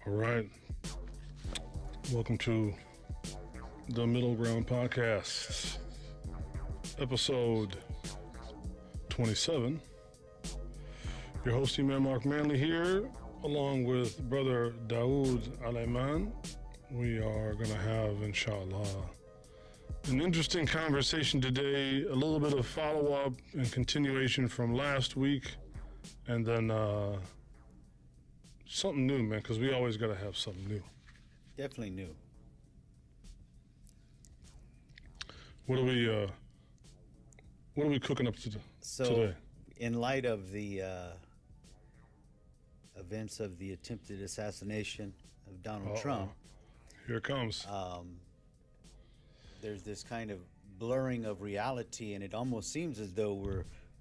All right. Welcome to the Middle Ground Podcast, episode 27. Your host, Imam Marc Manley here, along with brother Dawud Aleman. We are going to have, inshallah, an interesting conversation today, a little bit of follow-up and continuation from last week, and then something new, man, because we always got to have something new. Definitely new. What are we cooking up today? In light of the events of the attempted assassination of Donald Trump, here it comes. There's this kind of blurring of reality, and it almost seems as though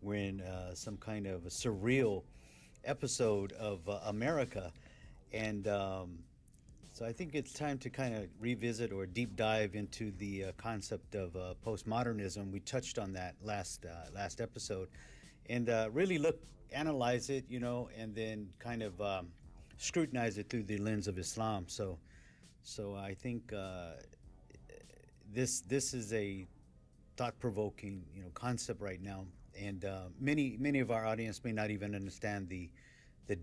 we're in some kind of a surreal episode of America, and so I think it's time to kind of revisit or deep dive into the concept of postmodernism. We touched on that last episode, and really analyze it, and then kind of scrutinize it through the lens of Islam. So I think this is a thought-provoking concept right now. And many of our audience may not even understand the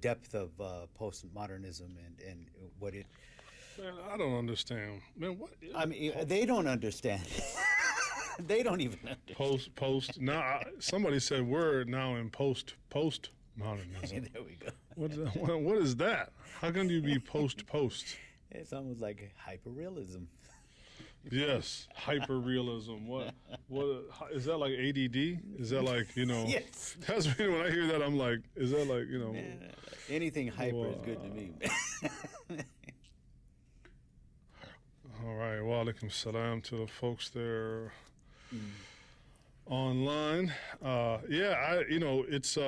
depth of postmodernism and what it. Man, I don't understand. Man, what? I mean, they don't understand. They don't even understand. Post. Now, somebody said we're now in postmodernism. There we go. What is that? How can you be post? It's almost like hyperrealism. Yes, hyperrealism. What is that, like ADD? Is that like, Yes. That's when I hear that, I'm like, is that like, Man, anything hyper is good to me. All right, wa alaikum salam to the folks there online. It's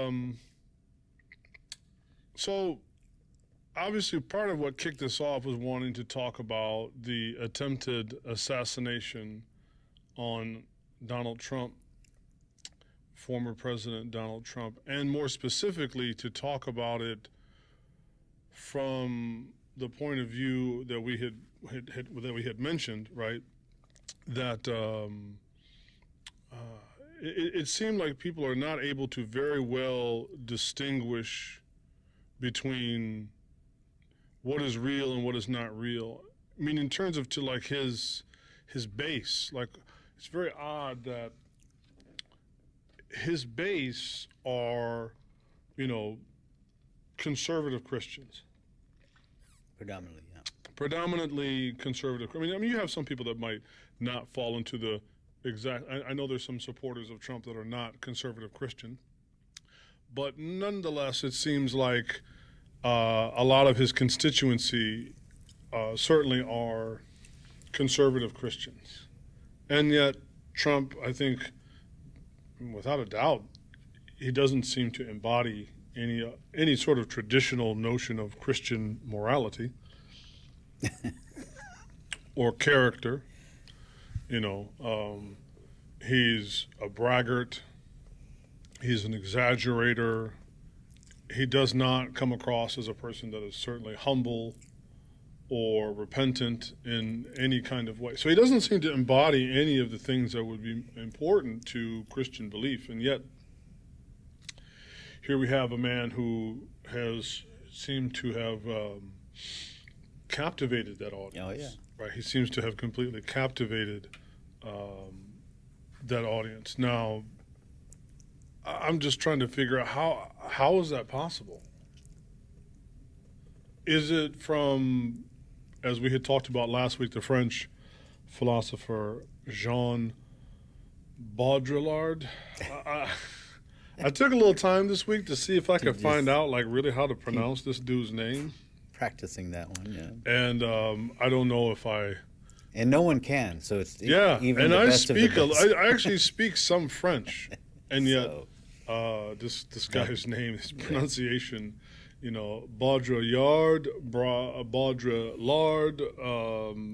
so obviously, part of what kicked this off was wanting to talk about the attempted assassination on Donald Trump, former President Donald Trump, and more specifically to talk about it from the point of view that we had mentioned, right? That it seemed like people are not able to very well distinguish between what is real and what is not real. I mean, in terms of his base, like, it's very odd that his base are, conservative Christians. Predominantly, yeah. Predominantly conservative. I mean, you have some people that might not fall into the exact. I know there's some supporters of Trump that are not conservative Christian, but nonetheless, it seems like a lot of his constituency certainly are conservative Christians. And yet Trump, I think, without a doubt, he doesn't seem to embody any sort of traditional notion of Christian morality or character. He's a braggart. He's an exaggerator. He does not come across as a person that is certainly humble or repentant in any kind of way. So he doesn't seem to embody any of the things that would be important to Christian belief. And yet, here we have a man who has seemed to have captivated that audience. Oh, yeah. Right? He seems to have completely captivated that audience. Now, I'm just trying to figure out how is that possible? Is it from, as we had talked about last week, the French philosopher Jean Baudrillard? I took a little time this week to see if I could find out, like, really how to pronounce this dude's name. Practicing that one, yeah. And I don't know if I. And no one can, so it's even the I best of the speak. best. I actually speak some French, and yet So, this guy's name, his pronunciation, Baudrillard, Baudrillard.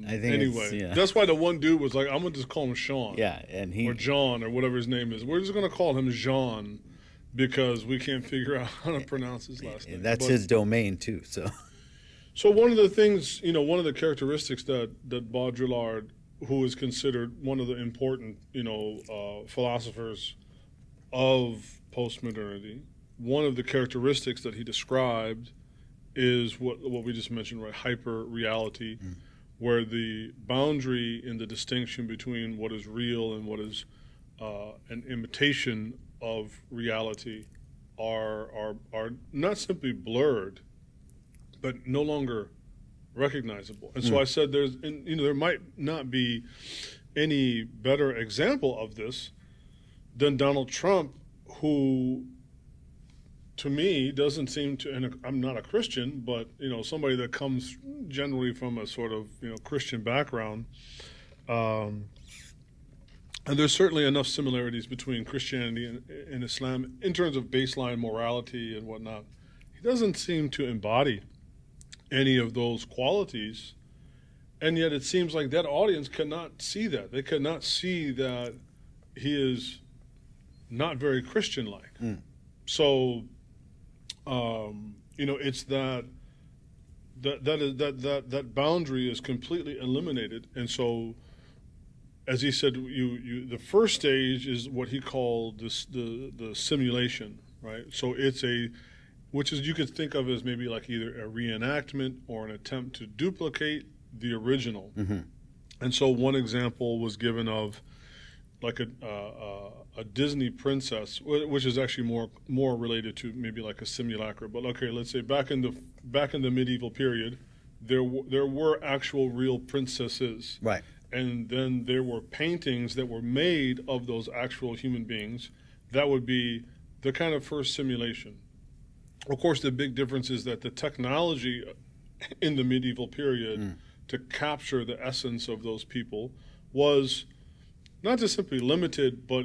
I think Anyway, that's why the one dude was like, I'm gonna just call him Sean. Yeah, and or John or whatever his name is. We're just gonna call him Jean because we can't figure out how to pronounce his last name. That's his domain too. So one of the things, one of the characteristics that Baudrillard, who is considered one of the important, philosophers of postmodernity, one of the characteristics that he described is what we just mentioned, right? Hyper reality, where the boundary in the distinction between what is real and what is an imitation of reality are not simply blurred, but no longer recognizable. And so I said there might not be any better example of this than Donald Trump, who to me doesn't seem to, and I'm not a Christian, but somebody that comes generally from a sort of Christian background, and there's certainly enough similarities between Christianity and Islam in terms of baseline morality and whatnot. He doesn't seem to embody any of those qualities, and yet it seems like that audience cannot see that. They cannot see that he is not very Christian-like. So, it's that boundary is completely eliminated, and so, as he said, the first stage is what he called the simulation, right? So it's which is you could think of as maybe like either a reenactment or an attempt to duplicate the original. And so one example was given of like a Disney princess, which is actually more related to maybe like a simulacra. But okay, let's say back in the medieval period, there were actual real princesses, right? And then there were paintings that were made of those actual human beings. That would be the kind of first simulation. Of course, the big difference is that the technology in the medieval period to capture the essence of those people was not just simply limited, but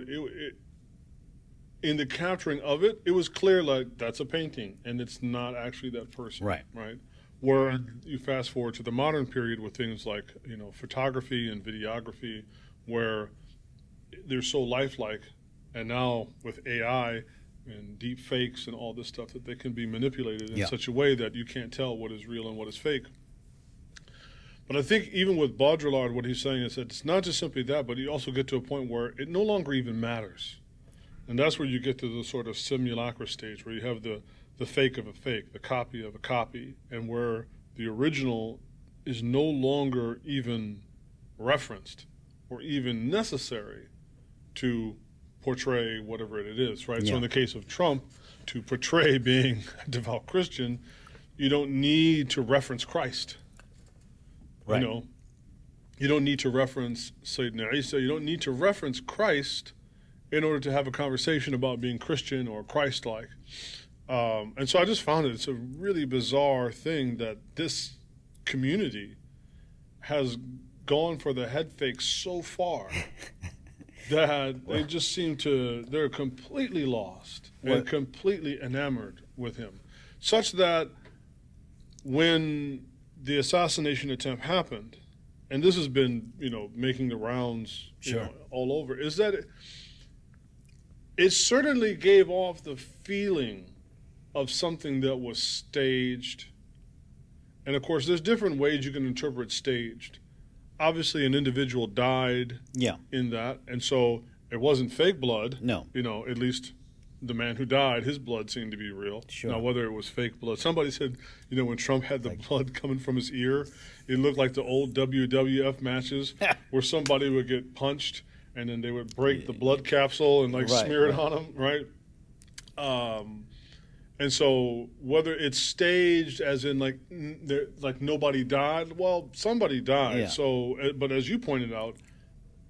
in the capturing of it, it was clear like that's a painting and it's not actually that person. Right. Where you fast forward to the modern period with things like photography and videography, where they're so lifelike, and now with AI and deep fakes and all this stuff that they can be manipulated in such a way that you can't tell what is real and what is fake. But I think even with Baudrillard, what he's saying is that it's not just simply that, but you also get to a point where it no longer even matters. And that's where you get to the sort of simulacra stage, where you have the fake of a fake, the copy of a copy, and where the original is no longer even referenced or even necessary to portray whatever it is, right? So in the case of Trump, to portray being a devout Christian, you don't need to reference Christ. Right. You don't need to reference Sayyidina Isa. You don't need to reference Christ in order to have a conversation about being Christian or Christ-like. And so I just found it's a really bizarre thing that this community has gone for the head fake so far that they just they're completely lost and completely enamored with him. Such that when the assassination attempt happened, and this has been, making the rounds all over, is that it certainly gave off the feeling of something that was staged. And of course, there's different ways you can interpret staged. Obviously, an individual died in that, and so it wasn't fake blood. No. At least the man who died, his blood seemed to be real. Sure. Now, whether it was fake blood, somebody said, when Trump had the blood coming from his ear, it looked like the old WWF matches where somebody would get punched and then they would break the blood capsule and smear it on them, right? And so whether it's staged as in like nobody died, well, somebody died. Yeah. So, but as you pointed out,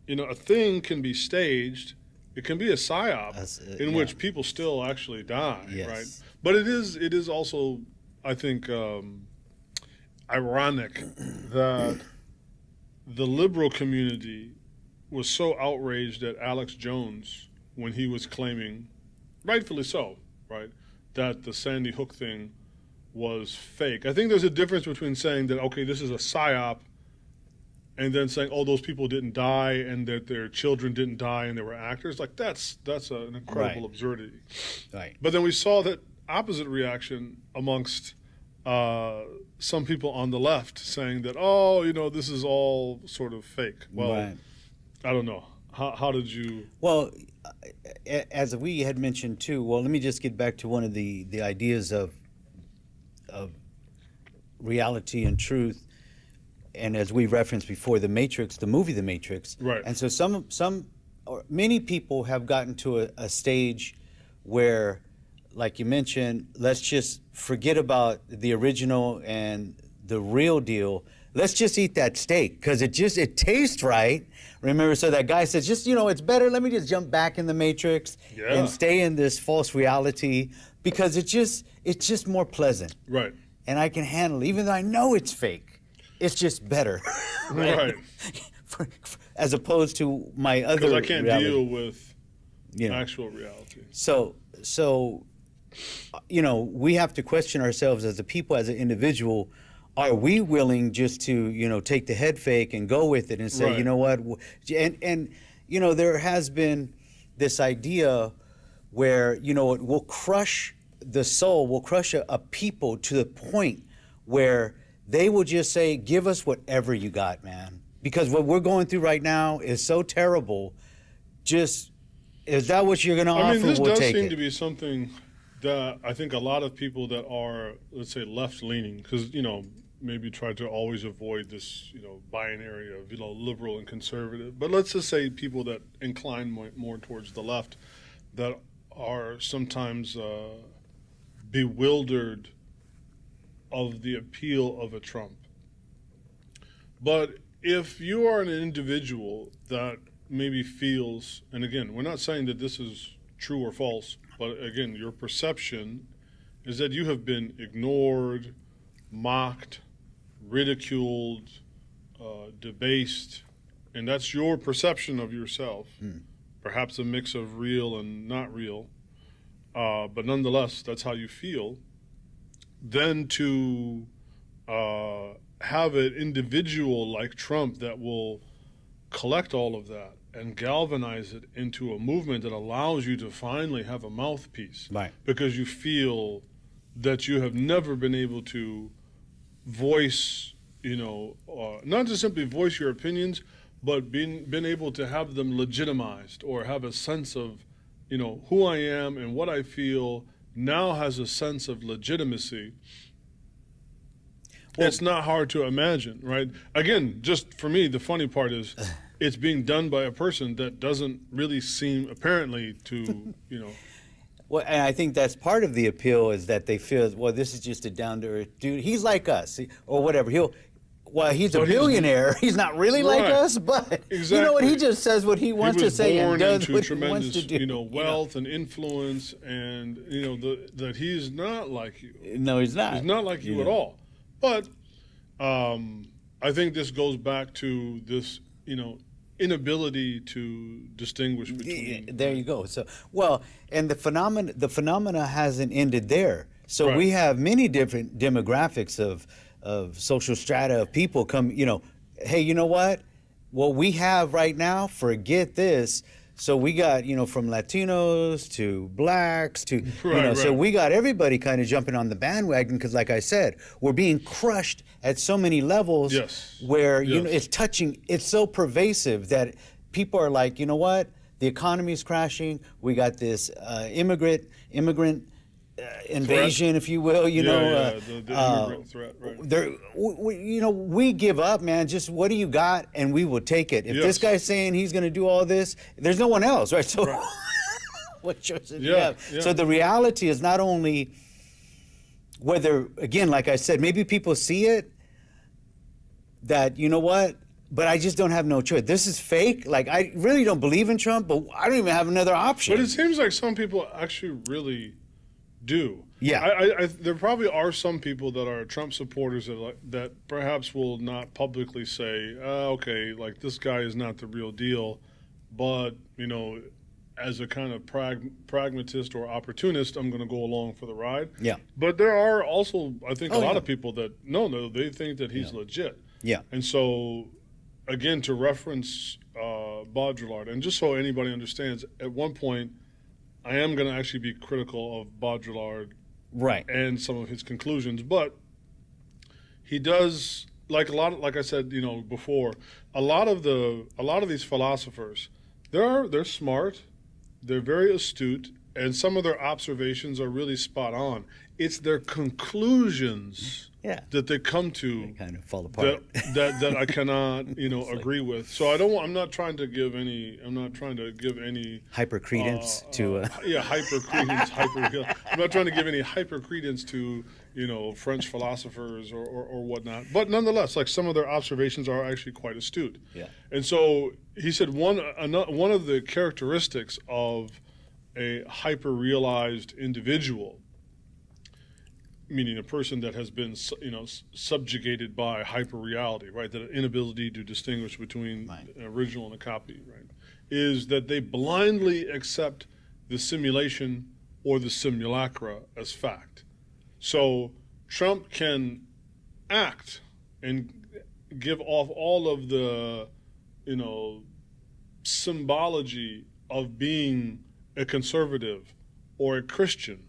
a thing can be staged. It can be a psyop in which people still actually die, right? But it is also, I think, ironic that the liberal community was so outraged at Alex Jones when he was claiming, rightfully so, right, that the Sandy Hook thing was fake. I think there's a difference between saying that, okay, this is a psyop, and then saying, oh, those people didn't die and that their children didn't die and they were actors. Like, that's an incredible absurdity. Right. But then we saw that opposite reaction amongst some people on the left saying that, oh, this is all sort of fake. Well, Right. I don't know. How did you? Well, as we had mentioned too. Well, let me just get back to one of the ideas of reality and truth, and as we referenced before, the Matrix, the movie The Matrix. Right. And so many people have gotten to a stage where, like you mentioned, let's just forget about the original and the real deal. Let's just eat that steak because it tastes right. Remember, so that guy says, just, it's better. Let me just jump back in the Matrix and stay in this false reality because it's just more pleasant. Right. And I can handle it, even though I know it's fake. It's just better. Right. As opposed to my other Because I can't reality. deal with actual reality. So, we have to question ourselves as a people, as an individual. Are we willing just to, take the head fake and go with it and say, Right. you know what? And there has been this idea where, it will crush the soul, will crush a people to the point where they will just say, give us whatever you got, man. Because what we're going through right now is so terrible. Just, is that what you're going to offer? I mean, this we'll does take seem it. to be something that I think a lot of people that are, let's say, left-leaning, because, maybe try to always avoid this, binary of, liberal and conservative. But let's just say people that incline more towards the left that are sometimes bewildered of the appeal of a Trump. But if you are an individual that maybe feels, and again, we're not saying that this is true or false, but again, your perception is that you have been ignored, mocked, ridiculed, debased, and that's your perception of yourself. Perhaps a mix of real and not real, but nonetheless, that's how you feel. Then to have an individual like Trump that will collect all of that and galvanize it into a movement that allows you to finally have a mouthpiece. Right. Because you feel that you have never been able to voice, not just simply voice your opinions, but been able to have them legitimized or have a sense of, who I am and what I feel now has a sense of legitimacy. Well, it's not hard to imagine, right? Again, just for me, the funny part is it's being done by a person that doesn't really seem apparently to, Well, and I think that's part of the appeal is that they feel, well, this is just a down-to-earth dude. He's like us, or whatever. He's a billionaire. He's not really like us, but exactly. You know what? He just says what he wants to say and does what he wants to do. Wealth and influence, and that he's not like you. No, he's not. He's not like you at all. But I think this goes back to this, inability to distinguish between. There you go. So, and the phenomena hasn't ended there. So Right. we have many different demographics of social strata of people come. Hey, you know what? What we have right now, forget this. So we got, from Latinos to blacks to, so we got everybody kind of jumping on the bandwagon because, like I said, we're being crushed at so many levels where, it's so pervasive that people are like, you know what? The economy's crashing. We got this immigrant invasion, if you will, the immigrant threat, right. We give up, man. Just what do you got, and we will take it. If this guy's saying he's going to do all this, there's no one else, right? So, what choice do you have? Yeah. So the reality is not only whether, again, like I said, maybe people see it that you know what, but I just don't have no choice. This is fake. Like I really don't believe in Trump, but I don't even have another option. But it seems like some people actually really do. Yeah. There probably are some people that are Trump supporters that perhaps will not publicly say, okay, like this guy is not the real deal, but, as a kind of pragmatist or opportunist, I'm going to go along for the ride. Yeah. But there are also, I think, a lot of people that, no, they think that he's legit. Yeah. And so, again, to reference Baudrillard, and just so anybody understands, at one point, I am going to actually be critical of Baudrillard Right. and some of his conclusions, but he does, like like I said, before, a lot of these philosophers, they're smart, they're very astute, and some of their observations are really spot on. It's their conclusions that they come to they kind of fall apart. that I cannot agree with. So I'm not trying to give any hyper credence to hyper credence I'm not trying to give any hyper credence to French philosophers or whatnot, but nonetheless, like, some of their observations are actually quite astute. Yeah. And so he said one of the characteristics of a hyper realized individual, meaning a person that has been subjugated by hyper reality, right, that inability to distinguish between an original and a copy, right, is that they blindly accept the simulation or the simulacra as fact. So Trump can act and give off all of the symbology of being a conservative or a Christian,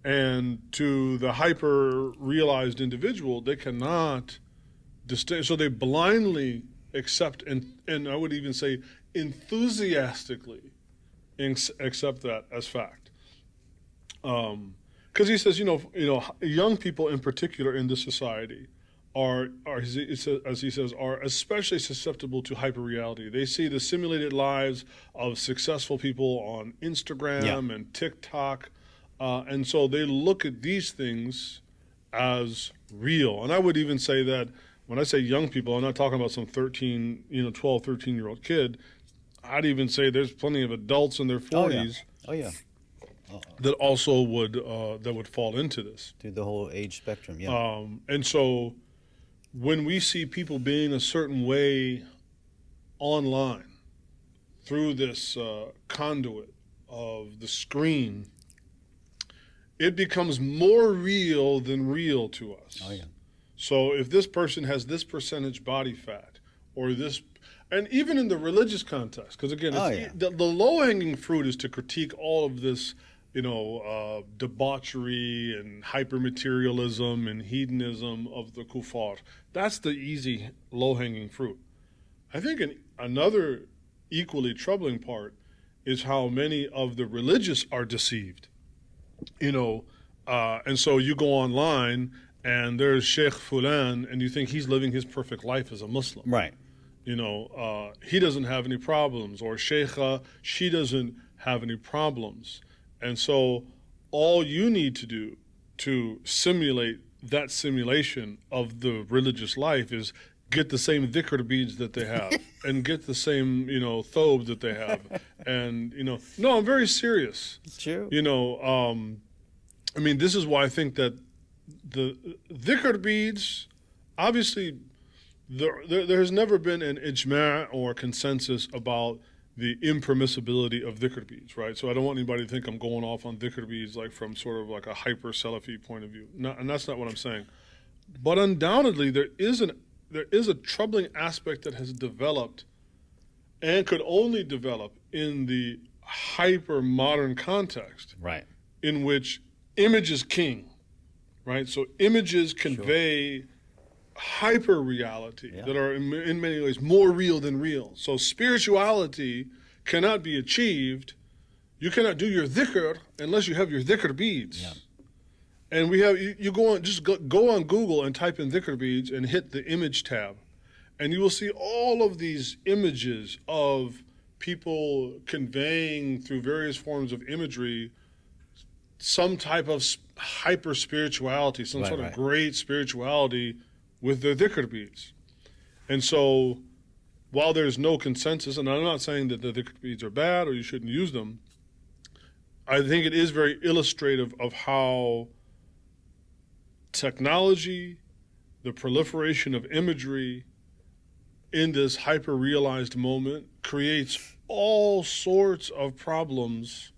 and to the hyper realized individual, they cannot distinguish. So they blindly accept and I would even say enthusiastically accept that as fact. Because he says, young people in particular in this society are, as he says, are especially susceptible to hyperreality. They see the simulated lives of successful people on Instagram and TikTok, and so they look at these things as real. And I would even say that when I say young people, I'm not talking about some 12, 13-year-old kid. I'd even say there's plenty of adults in their 40s. Oh yeah. That also would fall into this. Through the whole age spectrum, yeah. And so when we see people being a certain way online through this conduit of the screen, it becomes more real than real to us. Oh, yeah. So if this person has this percentage body fat or this, and even in the religious context, because again, the low-hanging fruit is to critique all of this debauchery and hyper-materialism and hedonism of the kuffar. That's the easy low-hanging fruit. I think another equally troubling part is how many of the religious are deceived. And so you go online and there's Sheikh Fulan and you think he's living his perfect life as a Muslim. Right. He doesn't have any problems, or Sheikha, she doesn't have any problems. And so all you need to do to simulate that simulation of the religious life is get the same dhikr beads that they have and get the same, thobe that they have. And, no, I'm very serious. It's true. This is why I think that the dhikr beads, obviously, there has never been an ijma' or consensus about the impermissibility of dhikr beads, right? So I don't want anybody to think I'm going off on dhikr beads like from sort of like a hyper Salafi point of view. And that's not what I'm saying. But undoubtedly, there is a troubling aspect that has developed and could only develop in the hyper modern context, right, in which image is king, right? So images convey hyper reality that are in many ways more real than real. So spirituality cannot be achieved. You cannot do your dhikr unless you have your dhikr beads. Yeah. And we have you go on Google and type in dhikr beads and hit the image tab, and you will see all of these images of people conveying through various forms of imagery some type of hyper spirituality, some sort of great spirituality with their dhikr beads. And so while there's no consensus, and I'm not saying that the dhikr beads are bad or you shouldn't use them, I think it is very illustrative of how technology, the proliferation of imagery in this hyper-realized moment creates all sorts of problems,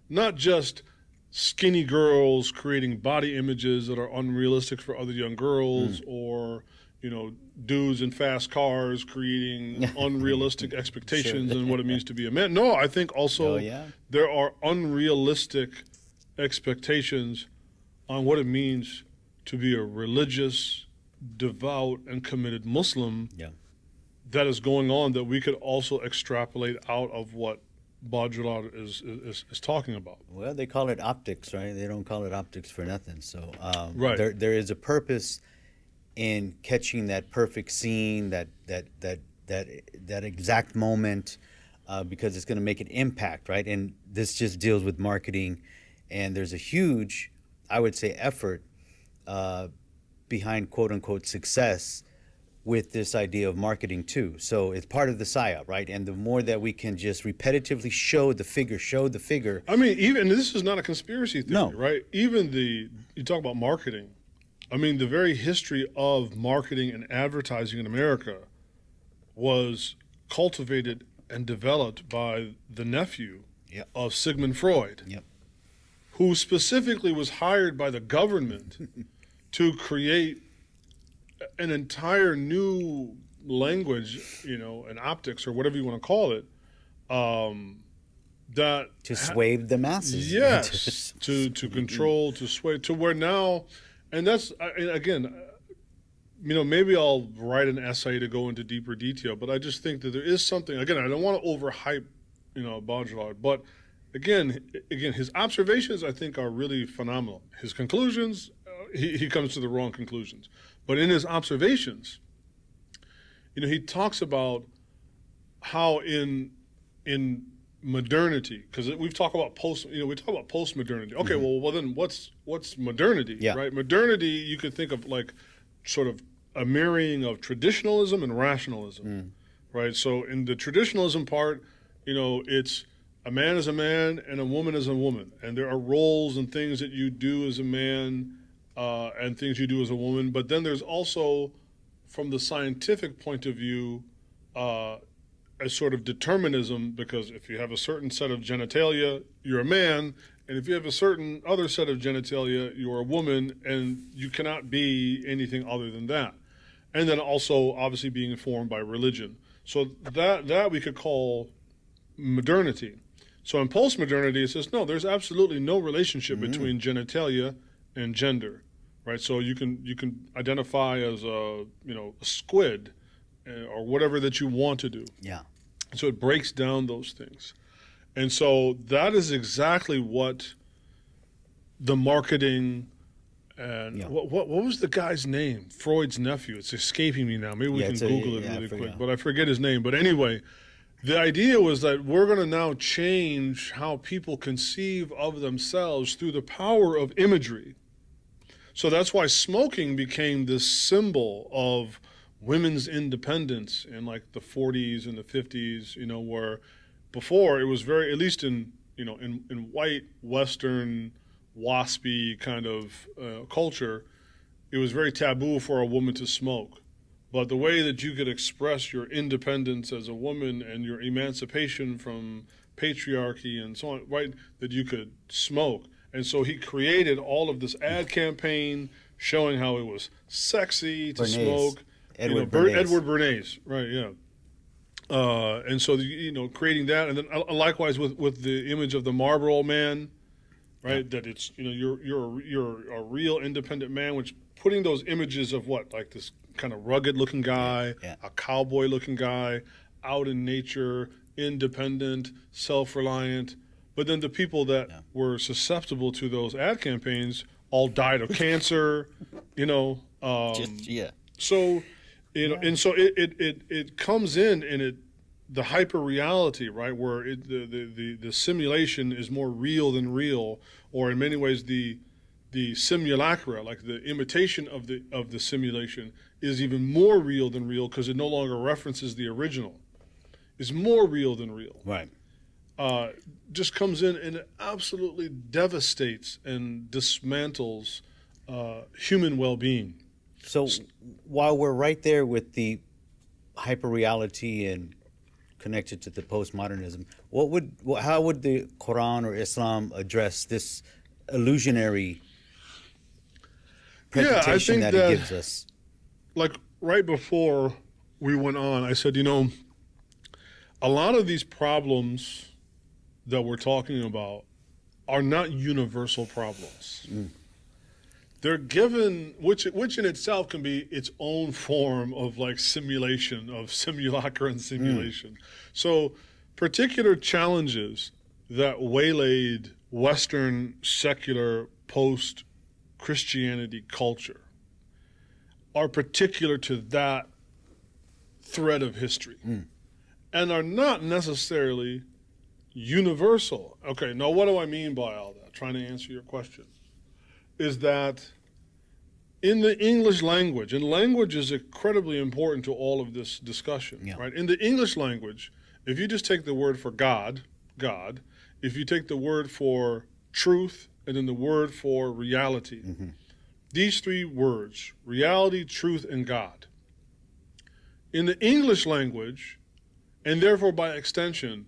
not just skinny girls creating body images that are unrealistic for other young girls, or dudes in fast cars creating unrealistic expectations and what it means to be a man. No, I think also there are unrealistic expectations on what it means to be a religious, devout and committed Muslim Yeah. that is going on that we could also extrapolate out of what Baudrillard is talking about. Well, they call it optics, right? They don't call it optics for nothing. So Right. there is a purpose in catching that perfect scene, that exact moment, because it's going to make an impact, right? And this just deals with marketing, and there's a huge, I would say, effort behind quote unquote success with this idea of marketing too. So it's part of the psyop, right? And the more that we can just repetitively show the figure. I mean, even this is not a conspiracy theory, No. right? Even you talk about marketing. I mean, the very history of marketing and advertising in America was cultivated and developed by the nephew Yep. of Sigmund Freud, Yep. who specifically was hired by the government to create an entire new language, and optics or whatever you want to call it, that To sway the masses. yes, to control, to sway, to where now, and that's again, maybe I'll write an essay to go into deeper detail, but I just think that there is something. Again, I don't want to overhype, Baudrillard, but again, his observations I think are really phenomenal. His conclusions, he comes to the wrong conclusions. But in his observations, he talks about how in modernity, because we've talked about post-modernity. Okay, well then what's modernity, Yeah. right? Modernity, you could think of like sort of a marrying of traditionalism and rationalism, right? So in the traditionalism part, it's a man is a man and a woman is a woman, and there are roles and things that you do as a man. And things you do as a woman, but then there's also, from the scientific point of view, a sort of determinism, because if you have a certain set of genitalia, you're a man, and if you have a certain other set of genitalia, you're a woman, and you cannot be anything other than that. And then also, obviously, being informed by religion. So that we could call modernity. So in post-modernity, it says, no, there's absolutely no relationship between genitalia and gender. Right, so you can identify as a squid or whatever that you want to do. Yeah. So it breaks down those things, and so that is exactly what the marketing and what was the guy's name? Freud's nephew. It's escaping me now. Maybe we can Google it really quick, but I forget his name. But anyway, the idea was that we're going to now change how people conceive of themselves through the power of imagery. So that's why smoking became this symbol of women's independence in like the 40s and the 50s, where before it was very, at least in white, Western, waspy kind of culture, it was very taboo for a woman to smoke. But the way that you could express your independence as a woman and your emancipation from patriarchy and so on, right, that you could smoke. And so he created all of this ad campaign showing how it was sexy to smoke. Edward Bernays, right? Yeah. And so creating that, and then likewise with the image of the Marlboro Man, right? Yeah. That it's you're a real independent man, which putting those images of what, like this kind of rugged looking guy, a cowboy looking guy, out in nature, independent, self-reliant. But then the people that were susceptible to those ad campaigns all died of cancer, So, and so it comes in and the hyper reality, right, where the simulation is more real than real, or in many ways the simulacra, like the imitation of the simulation, is even more real than real because it no longer references the original. It's more real than real. Right. Just comes in and it absolutely devastates and dismantles human well-being. So while we're right there with the hyperreality and connected to the postmodernism, how would the Quran or Islam address this illusionary presentation that it gives us? Like right before we went on, I said, a lot of these problems that we're talking about are not universal problems. they're given, which in itself can be its own form of like simulation, of simulacra and simulation. So particular challenges that waylaid Western secular post-Christianity culture are particular to that thread of history and are not necessarily universal. Okay, now what do I mean by all that? Trying to answer your question. Is that in the English language, and language is incredibly important to all of this discussion, right? In the English language, if you just take the word for God, God, if you take the word for truth and then the word for reality, these three words, reality, truth, and God, in the English language, and therefore by extension,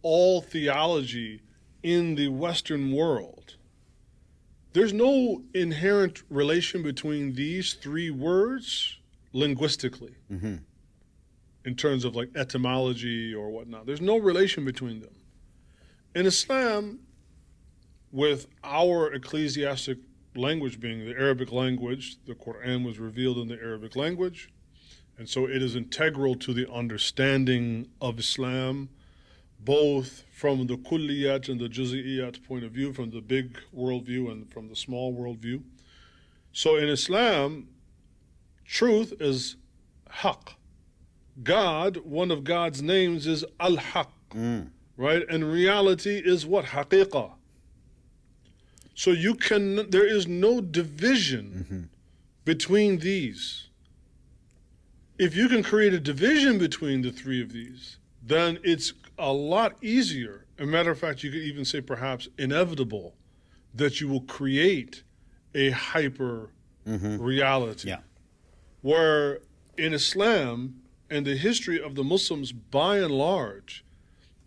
all theology in the Western world, there's no inherent relation between these three words linguistically in terms of like etymology or whatnot. There's no relation between them. In Islam, with our ecclesiastic language being the Arabic language, the Quran was revealed in the Arabic language, and so it is integral to the understanding of Islam, both from the kulliyat and the juz'iyat point of view, from the big worldview and from the small worldview. So in Islam, truth is haqq. God, one of God's names is al-haqq, right? And reality is what? Haqiqah. So there is no division between these. If you can create a division between the three of these, then it's a lot easier. As a matter of fact, you could even say perhaps inevitable that you will create a hyper reality. Where in Islam and the history of the Muslims, by and large,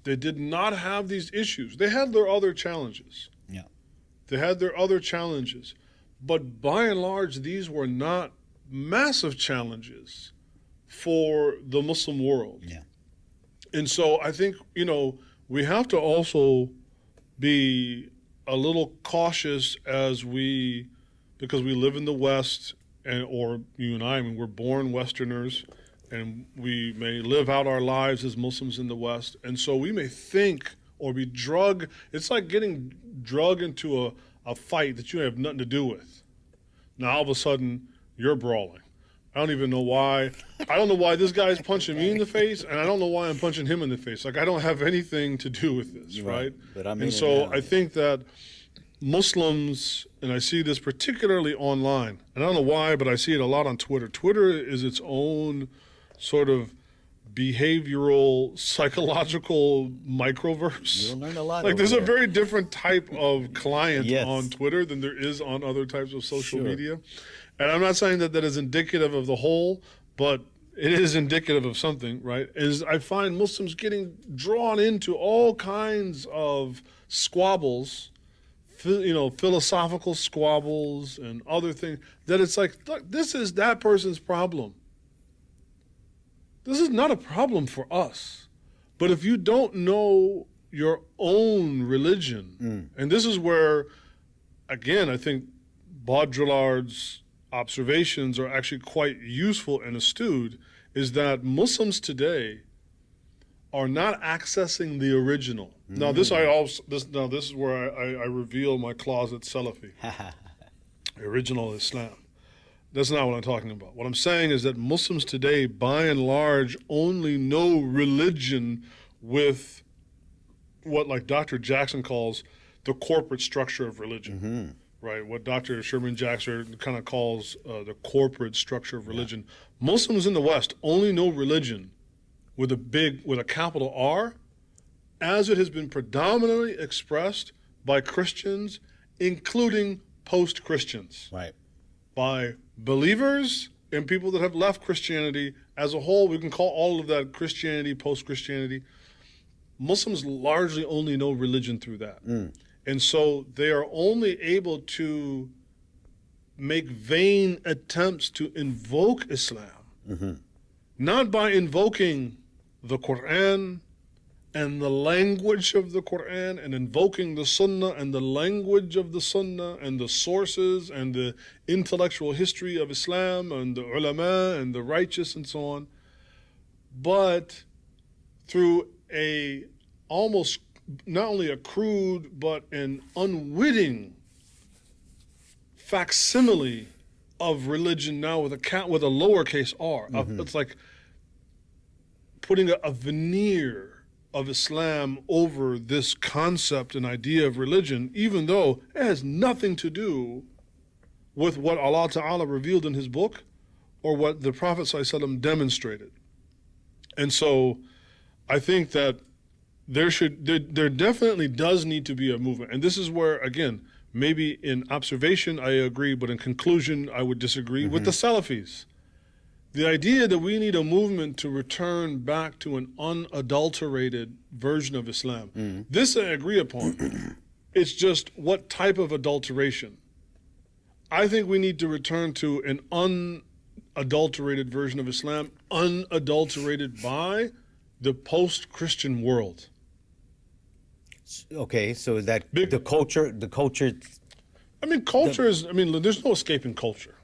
they did not have these issues. They had their other challenges. They had their other challenges. But by and large, these were not massive challenges for the Muslim world. And so I think, we have to also be a little cautious because we live in the West, or you and I mean, we're born Westerners, and we may live out our lives as Muslims in the West. And so we may think or be drugged. It's like getting drugged into a fight that you have nothing to do with. Now, all of a sudden, you're brawling. I don't even know why. I don't know why this guy's punching me in the face, and I don't know why I'm punching him in the face. Like, I don't have anything to do with this, right? But I mean, and so I think that Muslims, and I see this particularly online, and I don't know why, but I see it a lot on Twitter. Twitter is its own sort of behavioral, psychological microverse. You'll learn a lot. Like, there's there. a very different type of client on Twitter than there is on other types of social media. And I'm not saying that that is indicative of the whole, but it is indicative of something, right? Is I find Muslims getting drawn into all kinds of squabbles, philosophical squabbles and other things, that it's like, look, this is that person's problem. This is not a problem for us. But if you don't know your own religion, and this is where, again, I think Baudrillard's observations are actually quite useful and astute, is that Muslims today are not accessing the original. Now, this is where I reveal my closet Salafi, original Islam. That's not what I'm talking about. What I'm saying is that Muslims today, by and large, only know religion with what, like Dr. Jackson calls the corporate structure of religion. Right, what Dr. Sherman Jackson kind of calls the corporate structure of religion. Muslims in the West only know religion with a capital R, as it has been predominantly expressed by Christians, including post-Christians. Right. By believers and people that have left Christianity as a whole. We can call all of that Christianity, post-Christianity. Muslims largely only know religion through that. And so they are only able to make vain attempts to invoke Islam, not by invoking the Quran and the language of the Quran and invoking the Sunnah and the language of the Sunnah and the sources and the intellectual history of Islam and the ulama and the righteous and so on, but through a almost not only a crude but an unwitting facsimile of religion now with a lowercase r. It's like putting a veneer of Islam over this concept and idea of religion, even though it has nothing to do with what Allah Ta'ala revealed in His book or what the Prophet ﷺ demonstrated. And so I think that there definitely does need to be a movement. And this is where, again, maybe in observation I agree, but in conclusion I would disagree with the Salafis. The idea that we need a movement to return back to an unadulterated version of Islam, this I agree upon. It's just what type of adulteration. I think we need to return to an unadulterated version of Islam, unadulterated by the post-Christian world. Okay, so that the culture. I mean, culture is. I mean, there's no escaping culture.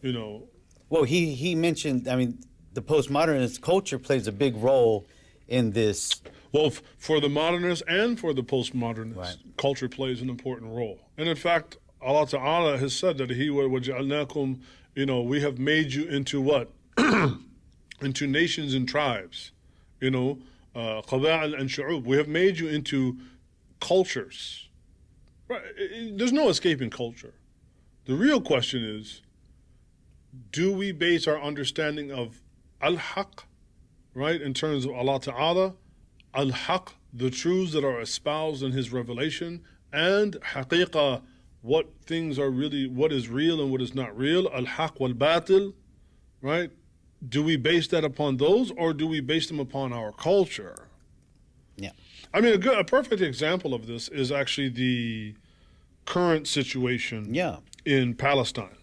You know. Well, he mentioned. I mean, the postmodernist culture plays a big role in this. Well, for the modernists and for the postmodernists, Right. culture plays an important role. And in fact, Allah Ta'ala has said that He وَجَعَلْنَاكُمْ, we have made you into what? Into nations and tribes. قَبَائِل and shu'ub. We have made you into cultures. Right? There's no escaping culture. The real question is, do we base our understanding of al-haq, right, in terms of Allah Ta'ala, al-haq, the truths that are espoused in His revelation, and haqiqah, what things are really, what is real and what is not real, al-haq wal-batil, right? Do we base that upon those, or do we base them upon our culture? Yeah. I mean, a perfect example of this is actually the current situation in Palestine,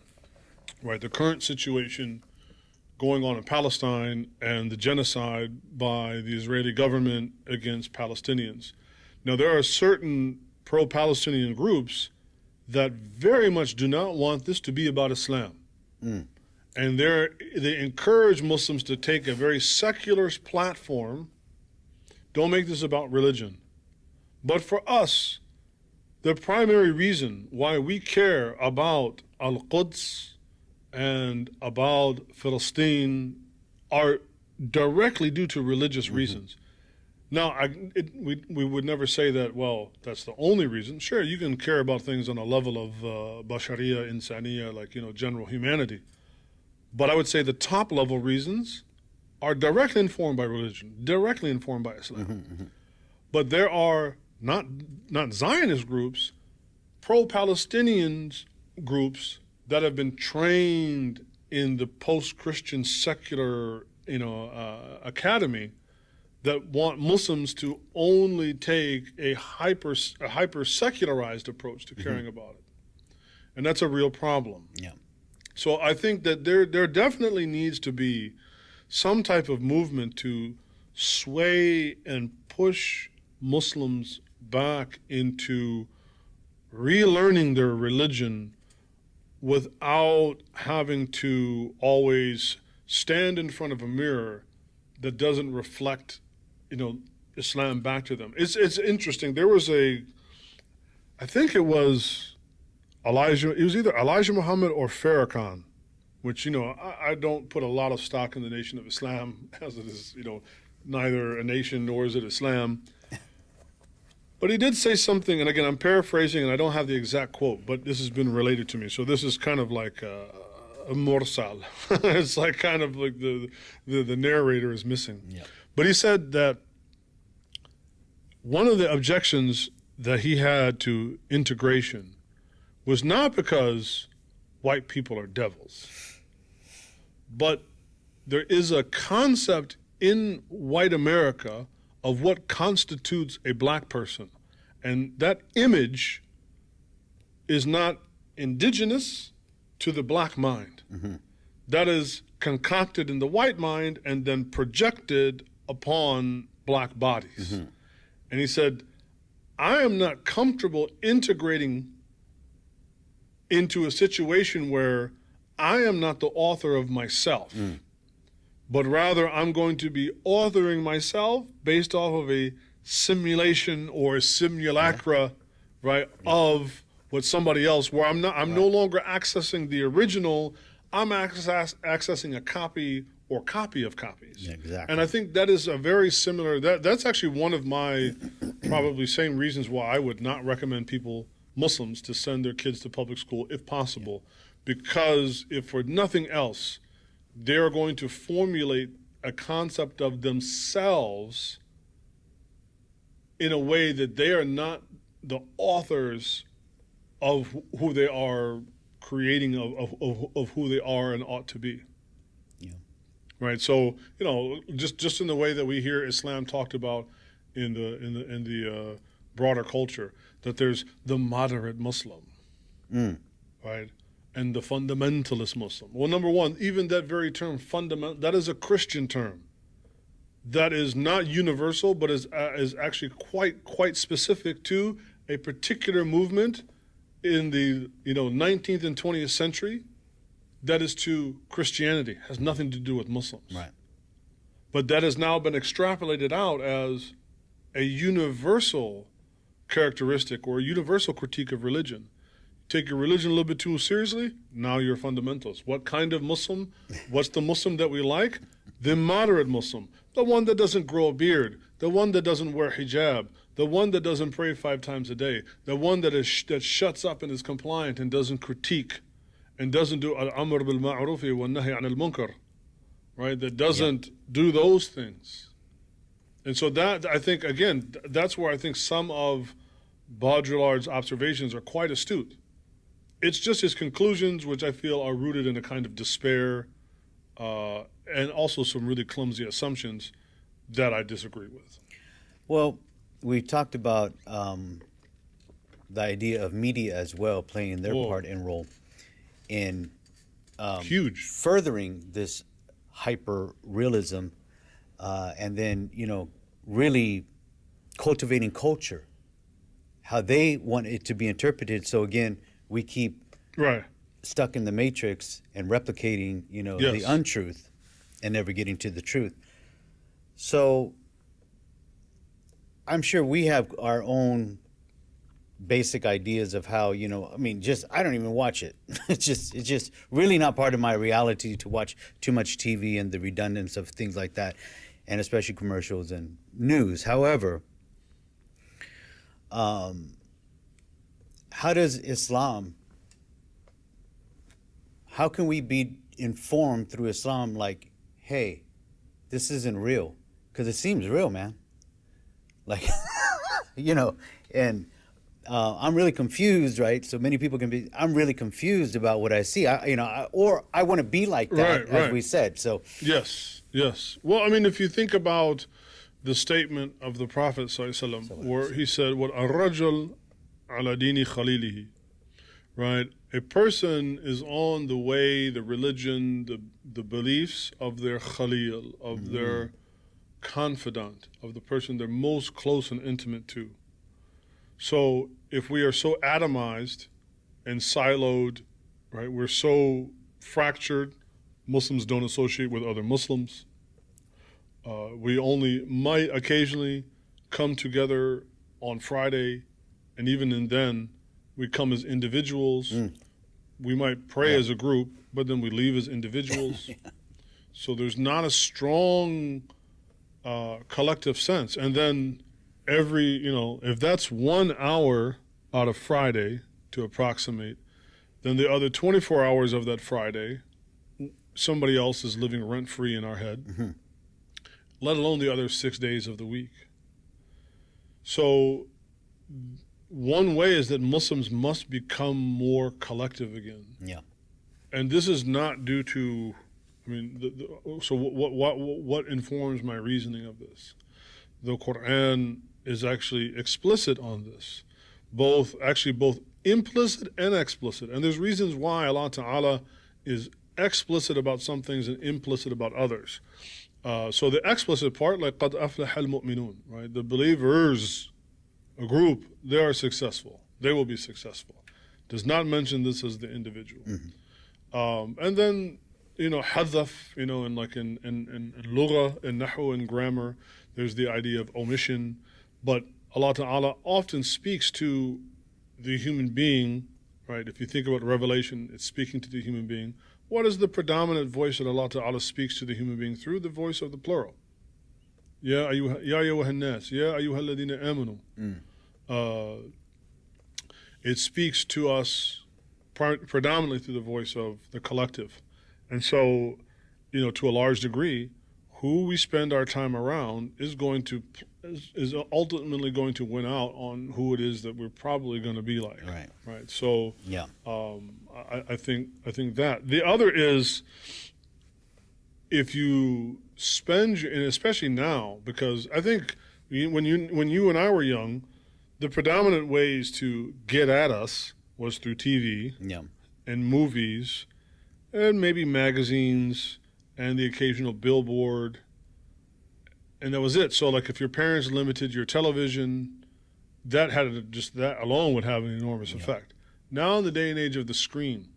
right? The current situation going on in Palestine and the genocide by the Israeli government against Palestinians. Now, there are certain pro-Palestinian groups that very much do not want this to be about Islam. And they encourage Muslims to take a very secular platform. Don't make this about religion. But for us, the primary reason why we care about Al-Quds and about Palestine are directly due to religious reasons. Now, we would never say that, well, that's the only reason. Sure, you can care about things on a level of Bashariya, Insaniya, like, general humanity. But I would say the top level reasons are directly informed by religion, directly informed by Islam. But there are not Zionist groups, pro-Palestinians groups that have been trained in the post-Christian secular, academy that want Muslims to only take a hyper secularized approach to caring about it, and that's a real problem. Yeah. So I think that there definitely needs to be some type of movement to sway and push Muslims back into relearning their religion without having to always stand in front of a mirror that doesn't reflect, Islam back to them. It's interesting. There was I think it was Elijah. It was either Elijah Muhammad or Farrakhan, which I don't put a lot of stock in the Nation of Islam, as it is neither a nation nor is it Islam. But he did say something, and again, I'm paraphrasing, and I don't have the exact quote, but this has been related to me. So this is kind of like a mursal. It's like kind of like the narrator is missing. Yeah. But he said that one of the objections that he had to integration was not because white people are devils, but there is a concept in white America of what constitutes a black person. And that image is not indigenous to the black mind. That is concocted in the white mind and then projected upon black bodies. And he said, I am not comfortable integrating into a situation where I am not the author of myself, but rather I'm going to be authoring myself based off of a simulation or a simulacra, right, of what somebody else, where I'm no longer accessing the original, I'm accessing a copy or copy of copies. Yeah, exactly. And I think that is a very similar, that's actually one of my probably same reasons why I would not recommend people, Muslims, to send their kids to public school if possible. Because if for nothing else, they're going to formulate a concept of themselves in a way that they are not the authors of who they are creating, of who they are and ought to be. Yeah. Right. So, you know, just in the way that we hear Islam talked about in the broader culture, that there's the moderate Muslim, right, and the fundamentalist Muslim. Well, number one, even that very term fundamental, that is a Christian term. That is not universal, but is actually quite specific to a particular movement in the 19th and 20th century. That is to Christianity, has nothing to do with Muslims. Right. But that has now been extrapolated out as a universal characteristic or a universal critique of religion. Take your religion a little bit too seriously, now you're a fundamentalist. What kind of Muslim? What's the Muslim that we like? The moderate Muslim. The one that doesn't grow a beard. The one that doesn't wear hijab. The one that doesn't pray 5 times a day. The one that shuts up and is compliant and doesn't critique and doesn't do al-amr bil-ma'ruf wa nahy anil munkar. Right? That doesn't do those things. And so that, I think, again, that's where I think some of Baudrillard's observations are quite astute. It's just his conclusions, which I feel are rooted in a kind of despair and also some really clumsy assumptions that I disagree with. Well, we talked about the idea of media as well playing their part and role in huge furthering this hyper realism, and then really cultivating culture, how they want it to be interpreted. So again, we keep stuck in the matrix and replicating the untruth and never getting to the truth. So I'm sure we have our own basic ideas of how, I don't even watch it. It's just really not part of my reality to watch too much TV and the redundance of things like that, and especially commercials and news. However, how does Islam, how can we be informed through Islam like, hey, this isn't real? Because it seems real, man. Like, and I'm really confused, right? So many people can be, I'm really confused about what I see. Or I want to be like that, as we said. So yes. Well, I mean, if you think about the statement of the Prophet ﷺ, where he said, "What ar-rajul ala dini khalilihi," right? A person is on the way, the religion, the beliefs of their khalil, of their confidant, of the person they're most close and intimate to. So if we are so atomized and siloed, right, we're so fractured, Muslims don't associate with other Muslims. We only might occasionally come together on Friday, and even then, we come as individuals. We might pray as a group, but then we leave as individuals. So there's not a strong collective sense. And then if that's 1 hour out of Friday to approximate, then the other 24 hours of that Friday, somebody else is living rent-free in our head, let alone the other 6 days of the week. So one way is that Muslims must become more collective again. Yeah. And this is not due to, so what informs my reasoning of this? The Quran is actually explicit on this, both implicit and explicit. And there's reasons why Allah Ta'ala is explicit about some things and implicit about others. So the explicit part, like قَدْ أَفْلَحَ الْمُؤْمِنُونَ, right? The believers, a group, they are successful. They will be successful. Does not mention this as the individual. And then, حذف, in like in lugha, in nahu, in grammar, there's the idea of omission. But Allah Ta'ala often speaks to the human being, right? If you think about Revelation, it's speaking to the human being. What is the predominant voice that Allah Ta'ala speaks to the human being through? The voice of the plural. Ya ayyuhan nas, ya ayyuhal ladina amanu. It speaks to us predominantly through the voice of the collective. And so, to a large degree, who we spend our time around is ultimately going to win out on who it is that we're probably going to be like. Right. So yeah. I think that. The other is, if you spend, and especially now, because I think when you and I were young, the predominant ways to get at us was through TV and movies and maybe magazines and the occasional billboard, and that was it. So like if your parents limited your television, that alone would have an enormous effect. Now in the day and age of the screen,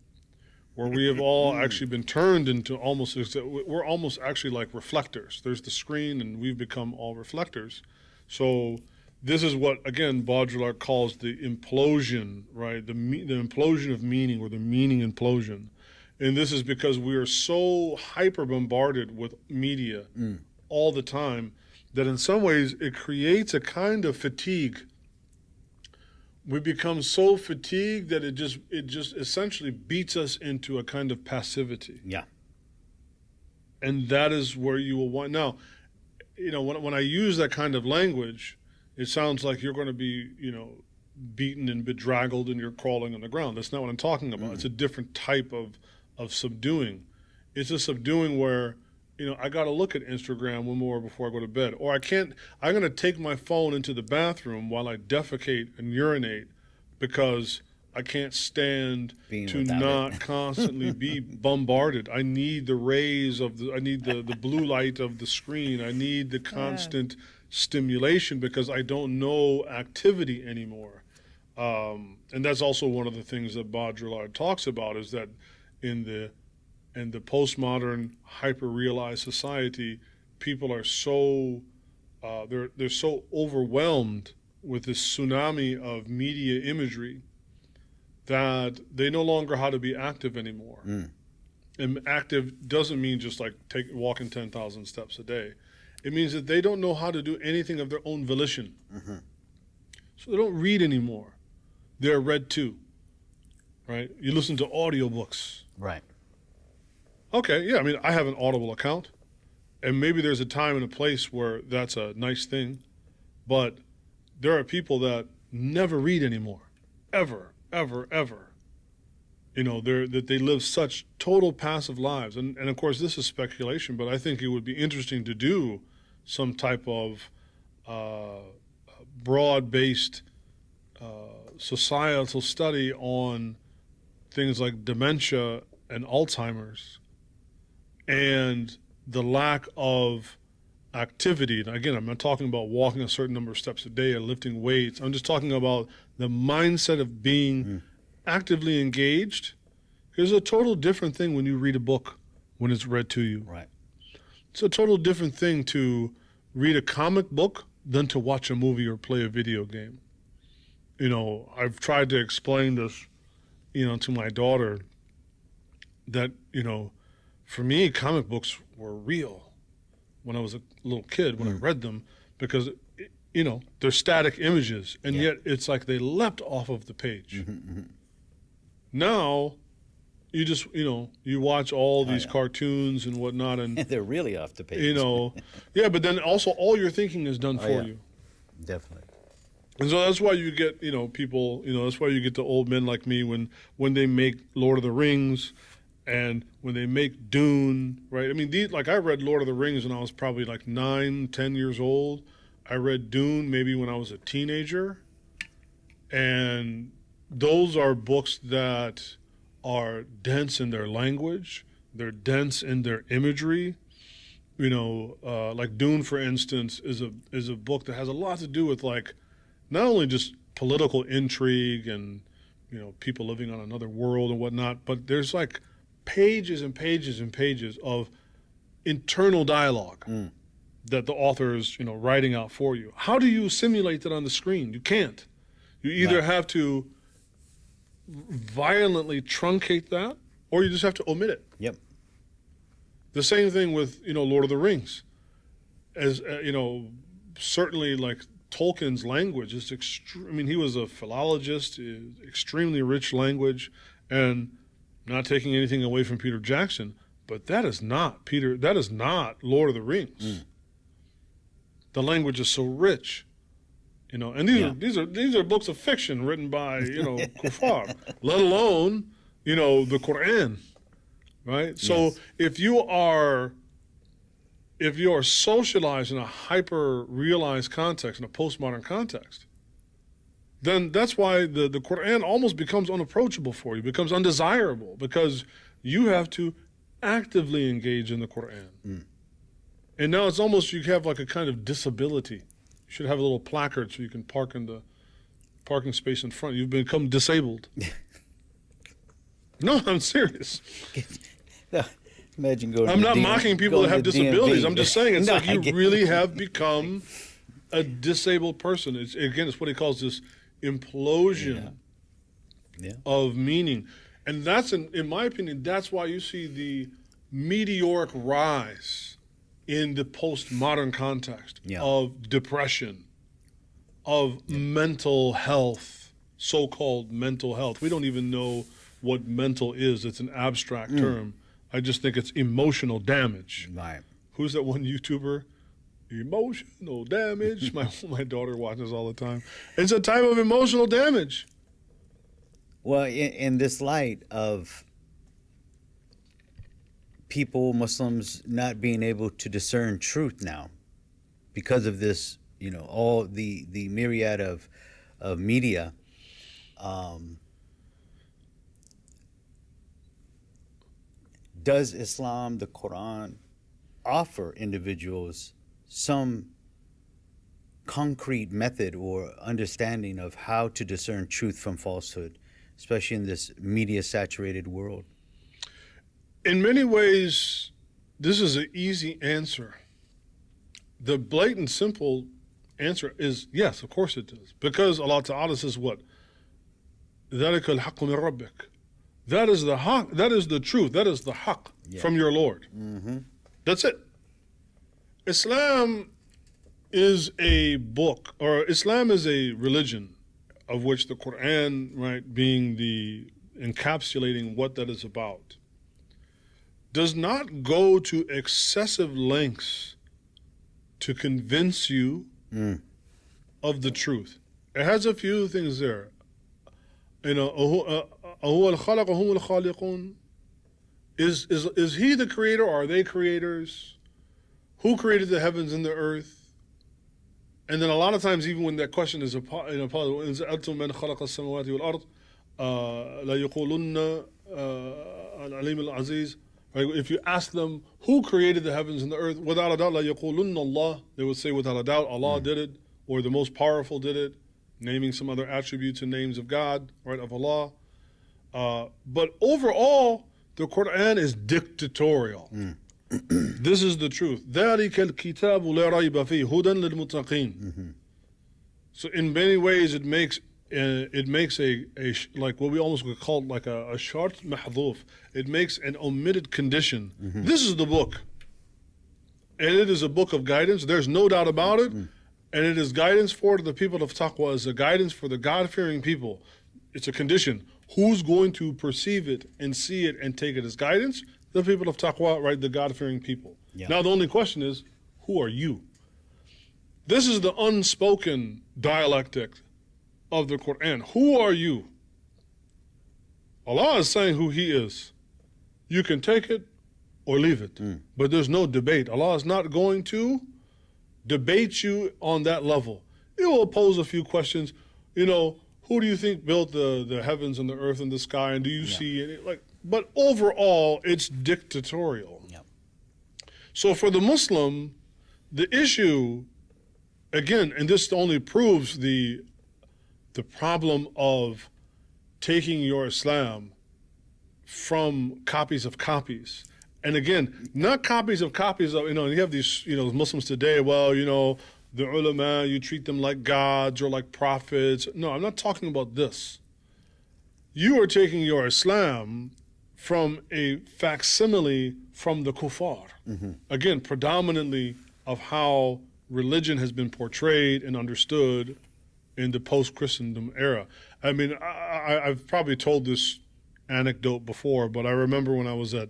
where we have all actually been turned into we're almost actually like reflectors. There's the screen and we've become all reflectors. So this is what, again, Baudrillard calls the implosion, right? The implosion of meaning, or the meaning implosion. And this is because we are so hyper bombarded with media all the time that in some ways it creates a kind of fatigue. We become so fatigued that it just essentially beats us into a kind of passivity. Yeah. And that is where you will want. Now, when I use that kind of language, it sounds like you're going to be, beaten and bedraggled and you're crawling on the ground. That's not what I'm talking about. It's a different type of subduing. It's a subduing where, I got to look at Instagram one more before I go to bed. Or I'm going to take my phone into the bathroom while I defecate and urinate because I can't stand to not constantly be bombarded. I need the rays I need the blue light of the screen. I need the constant stimulation because I don't know activity anymore. And that's also one of the things that Baudrillard talks about, is that in the postmodern hyper-realized society, people are so they're so overwhelmed with this tsunami of media imagery that they no longer know how to be active anymore. And active doesn't mean just like walking 10,000 steps a day. It means that they don't know how to do anything of their own volition. So they don't read anymore. They're read to, right? You listen to audiobooks. Right. Okay, yeah, I mean, I have an Audible account, and maybe there's a time and a place where that's a nice thing, but there are people that never read anymore, ever. That they live such total passive lives. And of course, this is speculation, but I think it would be interesting to do some type of broad-based societal study on things like dementia and Alzheimer's and the lack of activity. And again, I'm not talking about walking a certain number of steps a day or lifting weights. I'm just talking about the mindset of being actively engaged. It's a total different thing when you read a book when it's read to you. Right. It's a total different thing to read a comic book than to watch a movie or play a video game. I've tried to explain this, to my daughter that, for me, comic books were real when I was a little kid, when I read them, because, they're static images, and yet it's like they leapt off of the page. Now, you just, you watch all these cartoons and whatnot, and they're really off the page. Yeah, but then also all your thinking is done for you. Definitely. And so that's why you get, people, that's why you get the old men like me when they make Lord of the Rings and when they make Dune, right? I mean, I read Lord of the Rings when I was probably like 9, 10 years old. I read Dune maybe when I was a teenager. And those are books that are dense in their language. They're dense in their imagery. like Dune, for instance, is a book that has a lot to do with like not only just political intrigue and people living on another world and whatnot, but there's like pages and pages and pages of internal dialogue that the author is writing out for you. How do you simulate that on the screen? You can't. You either have to violently truncate that, or you just have to omit it. Yep. The same thing with Lord of the Rings, as certainly like Tolkien's language is he was a philologist, extremely rich language, and not taking anything away from Peter Jackson, but that is not Lord of the Rings. The language is so rich, and these are books of fiction written by kuffar, let alone the Quran, right? So if you are socialized in a hyper-realized context, in a postmodern context, then that's why the Quran almost becomes unapproachable for you, becomes undesirable, because you have to actively engage in the Quran. And now it's almost, you have like a kind of disability. You should have a little placard so you can park in the parking space in front. You've become disabled. No, I'm serious. Imagine going. I'm not mocking people that have disabilities. DMV. I'm just saying it's No, like you really have become a disabled person. It's what he calls this implosion of meaning. And that's, in my opinion, that's why you see the meteoric rise in the postmodern context of depression, of mental health, so-called mental health. We don't even know what mental is. It's an abstract term. I just think it's emotional damage. Right. Who's that one YouTuber? Emotional damage. My daughter watches all the time. It's a type of emotional damage. Well, in this light of people, Muslims, not being able to discern truth now because of this, all the myriad of media, does Islam, the Quran, offer individuals some concrete method or understanding of how to discern truth from falsehood, especially in this media-saturated world? In many ways, this is an easy answer. The blatant, simple answer is yes, of course it does. Because Allah Ta'ala says what? ذَلِكَ الْحَقُّ مِنْ رَبِّكَ. That is the haqq, that is the truth, that is the haqq from your Lord. That's it. Islam is a book, or Islam is a religion of which the Quran, right, being the encapsulating what that is about, does not go to excessive lengths to convince you of the truth. It has a few things there. Is he the creator, or are they creators? Who created the heavens and the earth? And then a lot of times, even when that question is if you ask them who created the heavens and the earth, without a doubt, Allah, they would say without a doubt Allah did it, or the most powerful did it, naming some other attributes and names of God, right, of Allah. But overall, the Quran is dictatorial. This is the truth. ذَلِكَ الْكِتَابُ لَا رَيْبَ فِيهِ هُدًى لِلْمُتَّقِينَ. So in many ways, it makes a like what we almost would call like a shart mahdhuf. It makes an omitted condition. This is the book, and it is a book of guidance. There's no doubt about it, and it is guidance for the people of taqwa. It's a guidance for the God-fearing people. It's a condition. Who's going to perceive it and see it and take it as guidance? The people of taqwa, right? The God-fearing people. Now the only question is, who are you? This is the unspoken dialectic of the Quran. Who are you? Allah is saying who He is. You can take it or leave it, but there's no debate. Allah is not going to debate you on that level. It will pose a few questions. Who do you think built the heavens and the earth and the sky, and do you see any, like? But overall, it's dictatorial. So for the Muslim, the issue, again, and this only proves the problem of taking your Islam from copies of copies. And again, not copies of, you have these, Muslims today, well, the ulama, you treat them like gods or like prophets. No, I'm not talking about this. You are taking your Islam from a facsimile from the kuffar. Again, predominantly of how religion has been portrayed and understood in the post-Christendom era. I mean, I've probably told this anecdote before, but I remember when I was at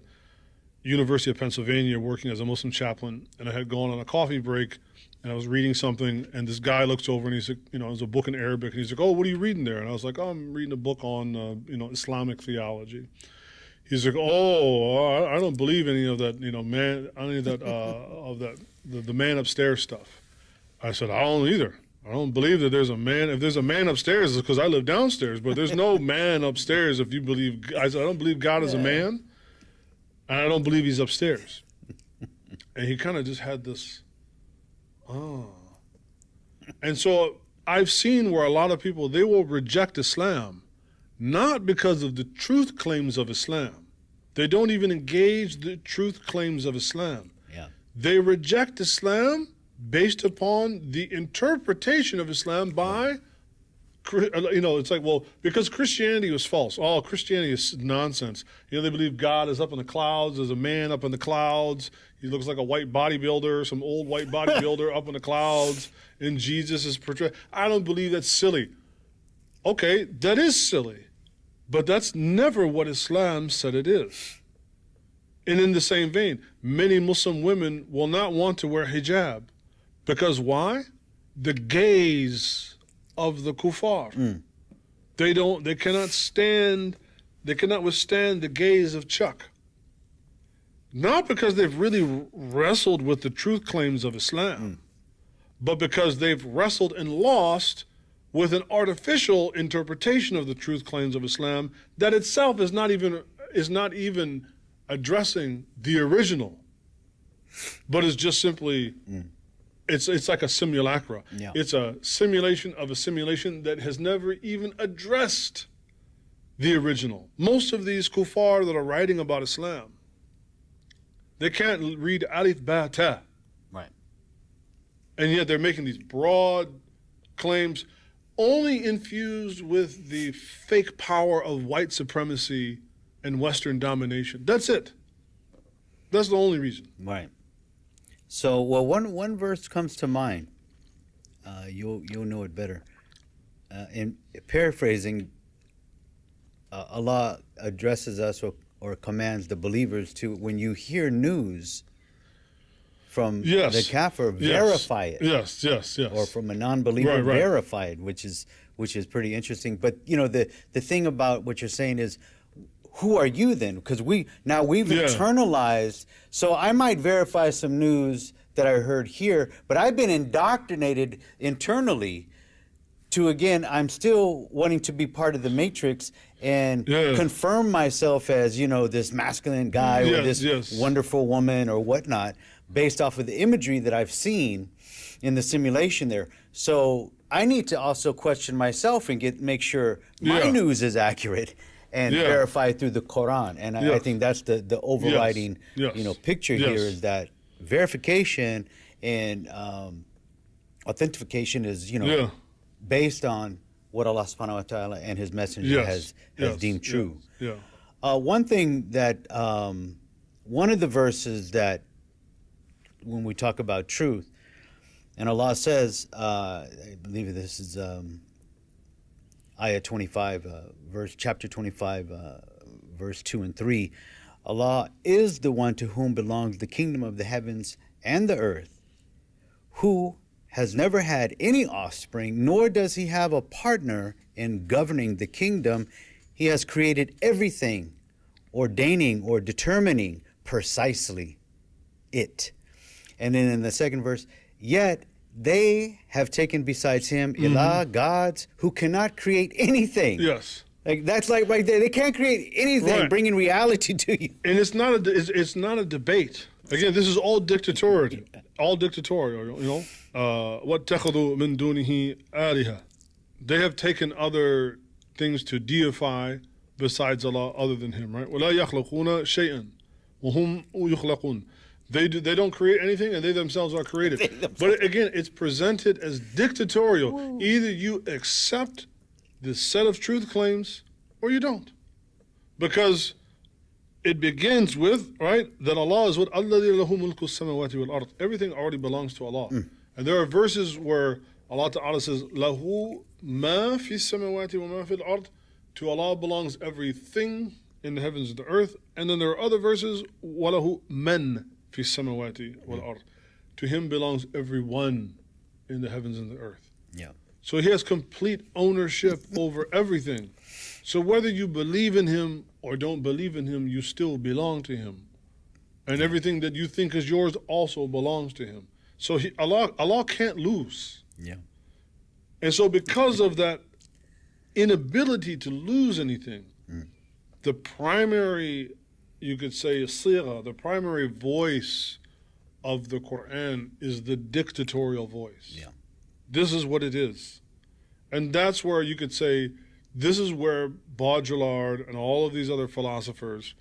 University of Pennsylvania working as a Muslim chaplain, and I had gone on a coffee break, and I was reading something, and this guy looks over and he's like, it was a book in Arabic, and he's like, oh, what are you reading there? And I was like, oh, I'm reading a book on, Islamic theology. He's like, oh, I don't believe any of that, the man upstairs stuff. I said, I don't either. I don't believe that there's a man. If there's a man upstairs, it's because I live downstairs. But there's no man upstairs if you believe. I said, I don't believe God is a man, and I don't believe he's upstairs. And he kind of just had this, oh. And so I've seen where a lot of people, they will reject Islam, not because of the truth claims of Islam. They don't even engage the truth claims of Islam. Yeah. They reject Islam based upon the interpretation of Islam by, it's like, well, because Christianity was false. Oh, Christianity is nonsense. They believe God is up in the clouds. There's a man up in the clouds. He looks like a white bodybuilder, some old white bodybuilder up in the clouds, and Jesus is portrayed. I don't believe that's silly. Okay, that is silly, but that's never what Islam said it is. And in the same vein, many Muslim women will not want to wear hijab. Because why? The gaze of the kuffar. They cannot withstand the gaze of Chuck. Not because they've really wrestled with the truth claims of Islam, but because they've wrestled and lost with an artificial interpretation of the truth claims of Islam that itself is not even addressing the original, but is just simply it's like a simulacra. Yeah. It's a simulation of a simulation that has never even addressed the original. Most of these kuffar that are writing about Islam, they can't read alif ba ta. Right. And yet they're making these broad claims only infused with the fake power of white supremacy and Western domination. That's it. That's the only reason. Right. So, well, one verse comes to mind. You'll know it better. In paraphrasing, Allah addresses us or commands the believers to, when you hear news from the kafir, verify it. Yes. Or from a non-believer, right. verify it, which is pretty interesting. But the thing about what you're saying is, who are you then? Because we've internalized. So I might verify some news that I heard here, but I've been indoctrinated internally to, again, I'm still wanting to be part of the matrix and confirm myself as, this masculine guy or this wonderful woman or whatnot, based off of the imagery that I've seen in the simulation there. So I need to also question myself and make sure my news is accurate and verify through the Quran. And I think that's the overriding picture here, is that verification and authentication is based on what Allah subhanahu wa ta'ala and his messenger has deemed true. One thing that one of the verses that when we talk about truth, and Allah says, I believe this is ayah 25, chapter 25, verse 2 and 3. Allah is the one to whom belongs the kingdom of the heavens and the earth, who has never had any offspring, nor does he have a partner in governing the kingdom. He has created everything, ordaining or determining precisely it. And then in the second verse, yet they have taken besides him ilah, gods, who cannot create anything. Yes. Like, that's right there. They can't create anything, bringing reality to you. And it's not a debate. Again, this is all dictatorial. All dictatorial, you know. وَاتَّخَذُوا مِن دُونِهِ آلِهَةً. They have taken other things to deify besides Allah, other than Him, right? وَلَا يَخْلَقُونَ شَيْئًا وَهُمْ يُخْلَقُونَ. They don't create anything, and they themselves are created. But again, it's presented as dictatorial. Whoa. Either you accept this set of truth claims, or you don't. Because it begins with, right, that Allah is what الَّذِي لَهُ مُلْكُ السَّمَوَاتِ وَالْأَرْضِ. Everything already belongs to Allah. And there are verses where Allah Ta'ala says, لَهُ مَا فِي السَّمَوَاتِ وَمَا فِي الْأَرْضِ. To Allah belongs everything in the heavens and the earth. And then there are other verses, وَلَهُ مَنْ فِي السَّمَوَاتِ وَالْأَرْضِ. To Him belongs everyone in the heavens and the earth. Yeah. So He has complete ownership over everything. So whether you believe in Him or don't believe in Him, you still belong to Him. And everything that you think is yours also belongs to Him. So Allah can't lose. Yeah. And so because of that inability to lose anything, the primary, you could say, sigha, the primary voice of the Quran is the dictatorial voice. Yeah. This is what it is. And that's where you could say, this is where Baudrillard and all of these other philosophers,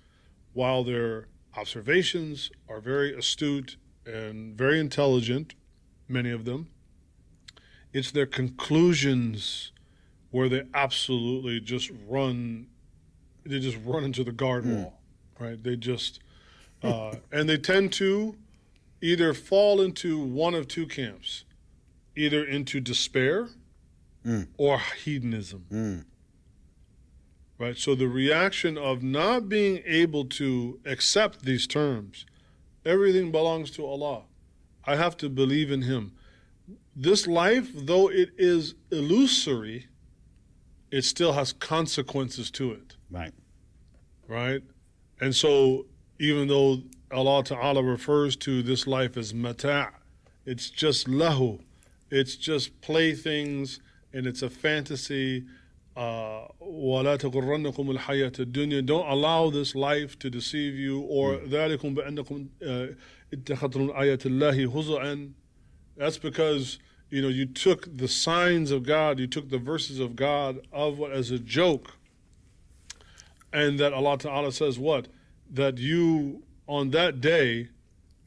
while their observations are very astute and very intelligent, many of them, it's their conclusions where they absolutely just run into the guard wall, right? They just, and they tend to either fall into one of two camps, either into despair or hedonism. Right, so the reaction of not being able to accept these terms, everything belongs to Allah. I have to believe in Him. This life, though it is illusory, it still has consequences to it. Right. Right? And so even though Allah Ta'ala refers to this life as mata', it's just lahu, it's just playthings, and it's a fantasy. وَلَا تَغُرَّنَّكُمُ الْحَيَاةُ الدُّنْيَا. Don't allow this life to deceive you. Or ذَلِكُمْ بِأَنَّكُمْ اتَّخَذْتُمْ آيَةِ اللَّهِ هُزُوًا. That's because, you know, you took the signs of God, you took the verses of God as a joke. And that Allah Ta'ala says what? That you, on that day,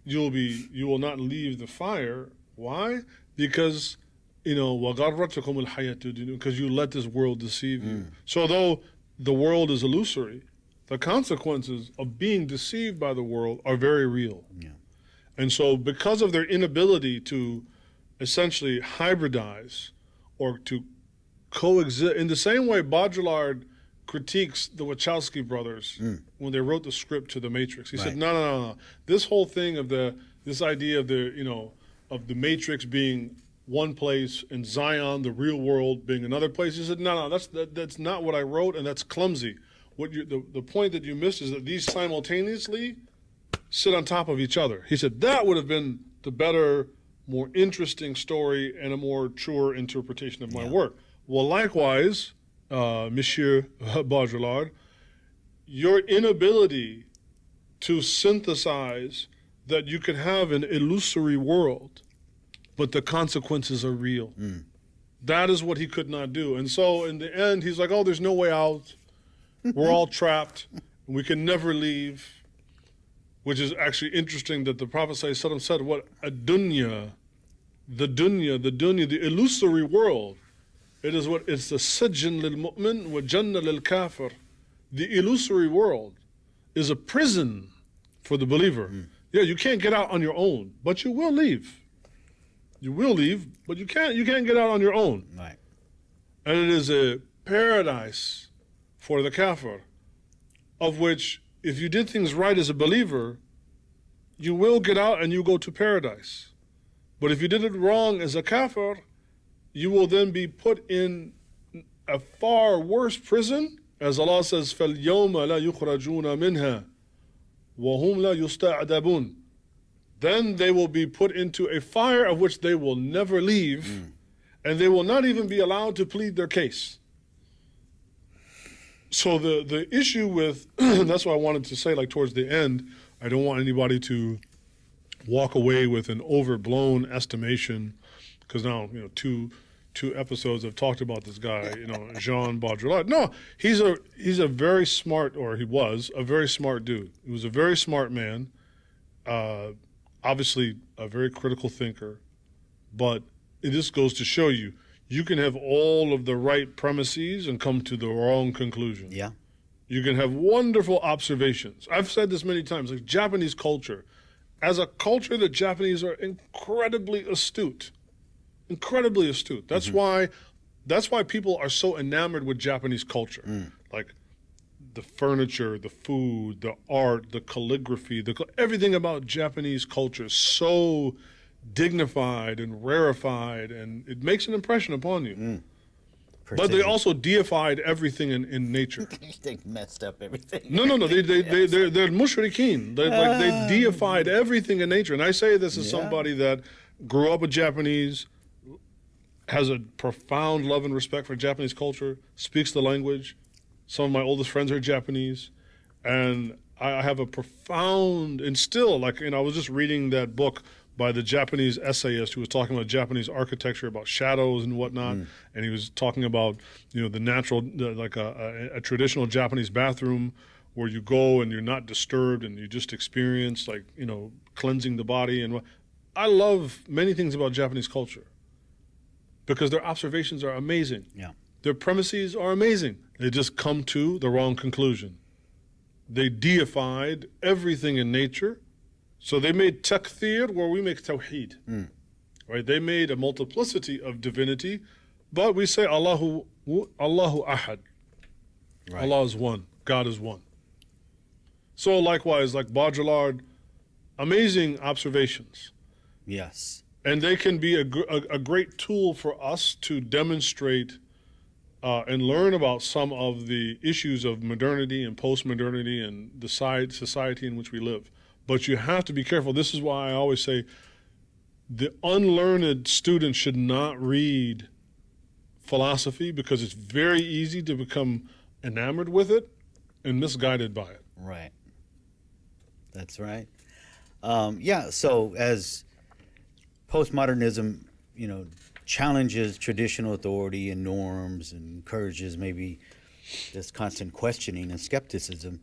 you will not leave the fire. Why? Because, you know, وَغَرَّتْكُمُ الْحَيَاةُ الدُّنْيَا, because you let this world deceive you. So though the world is illusory, the consequences of being deceived by the world are very real. Yeah. And so because of their inability to essentially hybridize or to coexist, in the same way Baudrillard critiques the Wachowski brothers when they wrote the script to The Matrix. He said, no. This whole thing of this idea of the Matrix being one place and Zion, the real world, being another place. He said, no, that's not what I wrote, and that's clumsy. The point that you missed is that these simultaneously sit on top of each other. He said that would have been the better, more interesting story and a more truer interpretation of my work. Well, likewise, Monsieur Baudrillard, your inability to synthesize that you could have an illusory world, but the consequences are real. That is what he could not do. And so in the end, he's like, oh, there's no way out. We're all trapped. We can never leave. Which is actually interesting that the Prophet ﷺ said, what? The illusory world. It is what? It's the sijin lil mu'min wa jannah lil kafir. The illusory world is a prison for the believer. Yeah, you can't get out on your own, but you will leave. You will leave, but you can't get out on your own. Right. And it is a paradise for the kafir, of which if you did things right as a believer, you will get out and you go to paradise. But if you did it wrong as a kafir, you will then be put in a far worse prison, as Allah says, فَالْيَوْمَ لَا يُخْرَجُونَ مِنْهَا وَهُمْ لَا يُسْتَعْدَبُونَ. Then they will be put into a fire of which they will never leave, and they will not even be allowed to plead their case. So the issue with, that's why I wanted to say, like towards the end, I don't want anybody to walk away with an overblown estimation, because now, two episodes have talked about this guy, Jean Baudrillard. No, he's a very smart, or he was a very smart dude. He was a very smart man, obviously a very critical thinker, but it just goes to show you, you can have all of the right premises and come to the wrong conclusion. Yeah. You can have wonderful observations. I've said this many times, like Japanese culture. As a culture, the Japanese are incredibly astute. Incredibly astute. That's why people are so enamored with Japanese culture. Like the furniture, the food, the art, the calligraphy, everything about Japanese culture is so dignified and rarefied, and it makes an impression upon you. But they also deified everything in nature. They messed up everything. No. They're mushrikeen. They deified everything in nature. And I say this as somebody that grew up with Japanese, has a profound love and respect for Japanese culture, speaks the language. Some of my oldest friends are Japanese. And I have a profound, and still, I was just reading that book by the Japanese essayist who was talking about Japanese architecture, about shadows and whatnot. And he was talking about, the natural, a traditional Japanese bathroom where you go and you're not disturbed and you just experience, cleansing the body. And I love many things about Japanese culture because their observations are amazing. Yeah. Their premises are amazing. They just come to the wrong conclusion. They deified everything in nature. So they made takthir where we make tawheed, right? They made a multiplicity of divinity, but we say Allahu ahad. Right. Allah is one. God is one. So likewise, like Baudrillard, amazing observations. Yes. And they can be a great tool for us to demonstrate and learn about some of the issues of modernity and post-modernity and the society in which we live. But you have to be careful. This is why I always say the unlearned student should not read philosophy because it's very easy to become enamored with it and misguided by it. Right. That's right. So as postmodernism, challenges traditional authority and norms and encourages maybe this constant questioning and skepticism,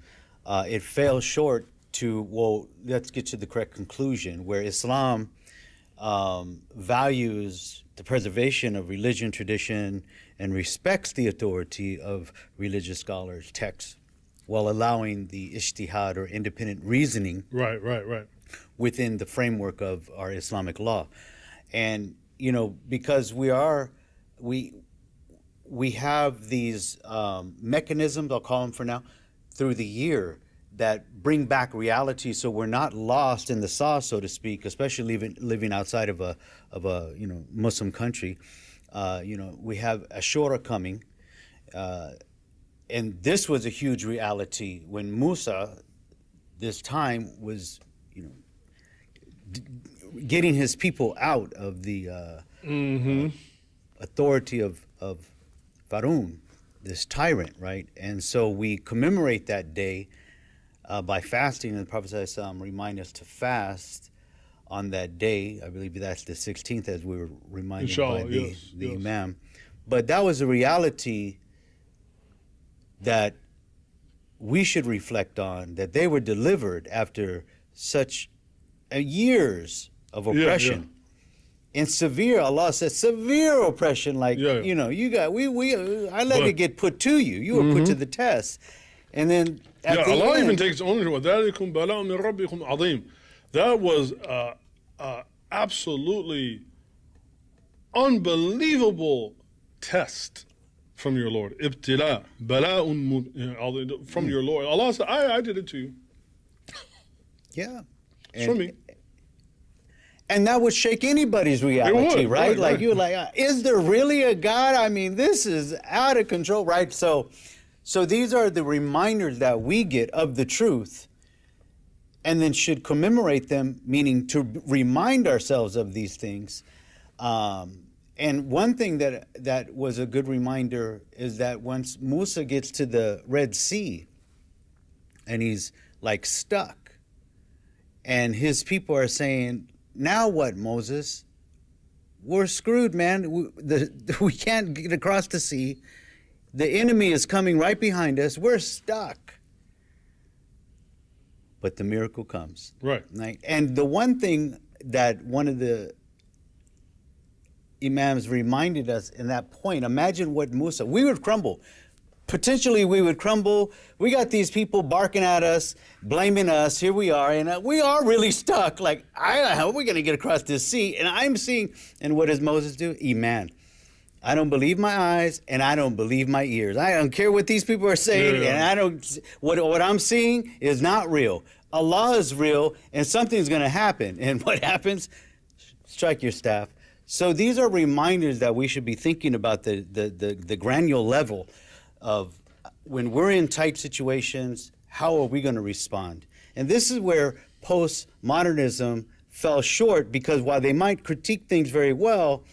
it fails short to, let's get to the correct conclusion, where Islam values the preservation of religion, tradition, and respects the authority of religious scholars' texts while allowing the ijtihad or independent reasoning right. within the framework of our Islamic law. And, because we have these mechanisms, I'll call them for now, through the year that bring back reality, so we're not lost in the sauce, so to speak, especially living outside of a Muslim country. We have Ashura coming, and this was a huge reality when Musa, this time, was getting his people out of the authority of Farun, this tyrant, right? And so we commemorate that day by fasting, and the Prophet ﷺ remind us to fast on that day. I believe that's the 16th, as we were reminded Inshallah, by yes. Imam. But that was a reality that we should reflect on, that they were delivered after such years of oppression. And severe, Allah says, severe oppression, I let it get put to you. You were put to the test. And then at the Allah end, even takes ownership. وَذَلِكُمْ بَلَاءٌ مِّن رَبِّكُمْ عَظِيمٌ. That was absolutely unbelievable test from your Lord. Ibtila, bala'un from your Lord. Allah said, I did it to you. Yeah. It's from me. And that would shake anybody's reality, right? Like, you're like, is there really a God? I mean, this is out of control, right? So these are the reminders that we get of the truth, and then should commemorate them, meaning to remind ourselves of these things. And one thing that was a good reminder is that once Musa gets to the Red Sea, and he's like stuck, And his people are saying, now what, Moses? We're screwed, man. We can't get across the sea. The enemy is coming right behind us. We're stuck. But the miracle comes. Right. And the one thing that one of the Imams reminded us in that point, imagine what Musa, we would crumble. Potentially we would crumble. We got these people barking at us, blaming us. Here we are, and we are really stuck. Like, how are we going to get across this sea? And I'm seeing, and what does Moses do? Iman. I don't believe my eyes, and I don't believe my ears. I don't care what these people are saying, and I don't. What I'm seeing is not real. Allah is real, and something's going to happen. And what happens? Strike your staff. So these are reminders that we should be thinking about the granular level of when we're in tight situations, how are we going to respond? And this is where postmodernism fell short, because while they might critique things very well,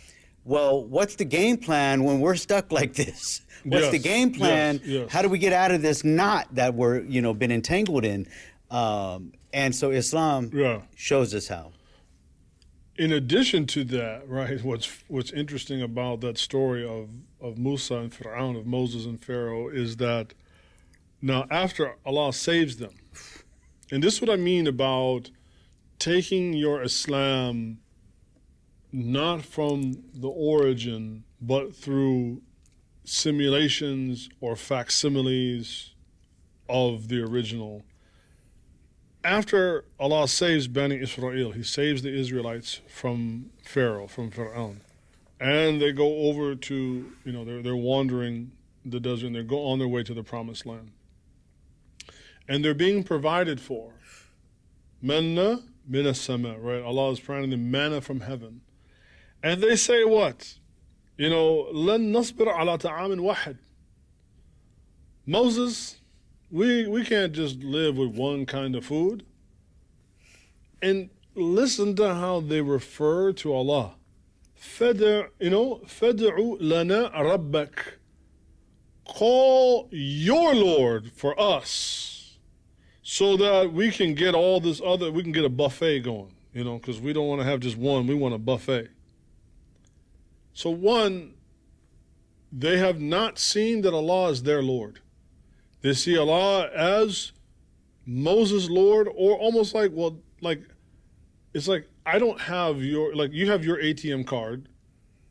what's the game plan when we're stuck like this? What's the game plan? Yes. How do we get out of this knot that we're, been entangled in? And so Islam shows us how. In addition to that, right, what's interesting about that story of Musa and Fir'aun, of Moses and Pharaoh, is that now after Allah saves them, and this is what I mean about taking your Islam not from the origin, but through simulations or facsimiles of the original. After Allah saves Bani Israel, He saves the Israelites from Pharaoh, from Fir'aun, and they go over to, they're wandering the desert, and they go on their way to the Promised Land. And they're being provided for. Manna min sama, right? Allah is providing them manna from heaven. And they say what? Lan nasbir ala ta'amin wahid. Moses, we can't just live with one kind of food. And listen to how they refer to Allah. Fad'u lana rabbak. Call your Lord for us, so that we can get we can get a buffet going, because we don't want to have just one, we want a buffet. So one, they have not seen that Allah is their Lord. They see Allah as Moses' Lord, or almost it's like, I don't have you have your ATM card,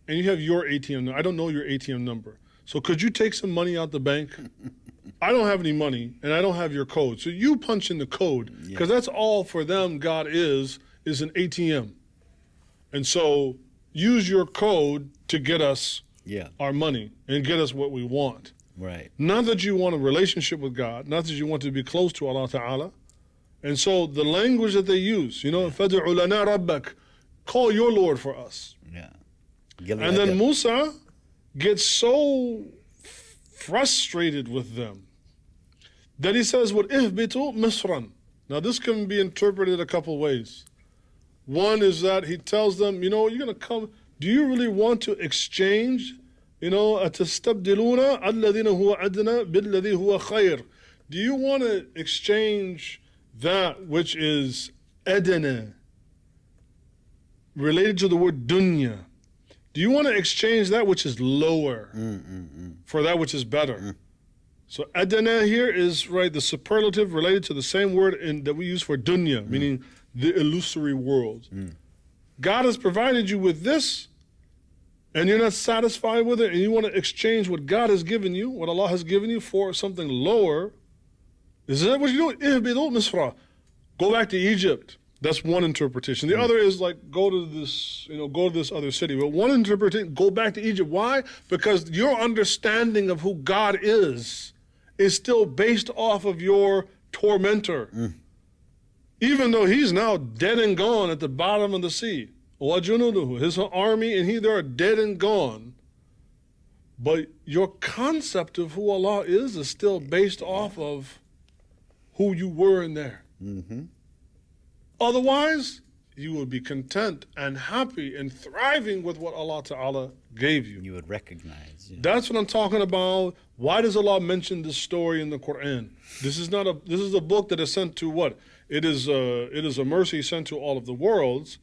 and you have your ATM number. I don't know your ATM number. So could you take some money out the bank? I don't have any money, and I don't have your code. So you punch in the code, because that's all for them God is an ATM. And so use your code to get us our money and get us what we want. Right. Not that you want a relationship with God, not that you want to be close to Allah Ta'ala. And so the language that they use, فَدْعُ لَنَا رَبَّكَ, call your Lord for us. Yeah. And then Musa gets so frustrated with them that he says, وَإِهْبِتُوا مِصْرًا. Now this can be interpreted a couple ways. One is that he tells them, you're going to come, do you really want to exchange, أَتَسْتَبْدِلُونَ الَّذِينَ هُوَ أَدْنَى بِالَّذِي هُوَ خَيْرٌ. Do you want to exchange that which is adana, related to the word dunya? Do you want to exchange that which is lower for that which is better? So adana here is, right, the superlative related to the same word that we use for dunya, meaning the illusory world. God has provided you with this, and you're not satisfied with it, and you want to exchange what God has given you, what Allah has given you, for something lower. Is that what you do? Go back to Egypt. That's one interpretation. The other is like, go to this other city. But one interpretation, go back to Egypt. Why? Because your understanding of who God is still based off of your tormentor. Even though he's now dead and gone at the bottom of the sea. His army and they are dead and gone. But your concept of who Allah is still based off of who you were in there. Otherwise, you would be content and happy and thriving with what Allah Ta'ala gave you. You would recognize. Yeah. That's what I'm talking about. Why does Allah mention this story in the Quran? This is a book that is sent to what? It is a mercy sent to all of the worlds,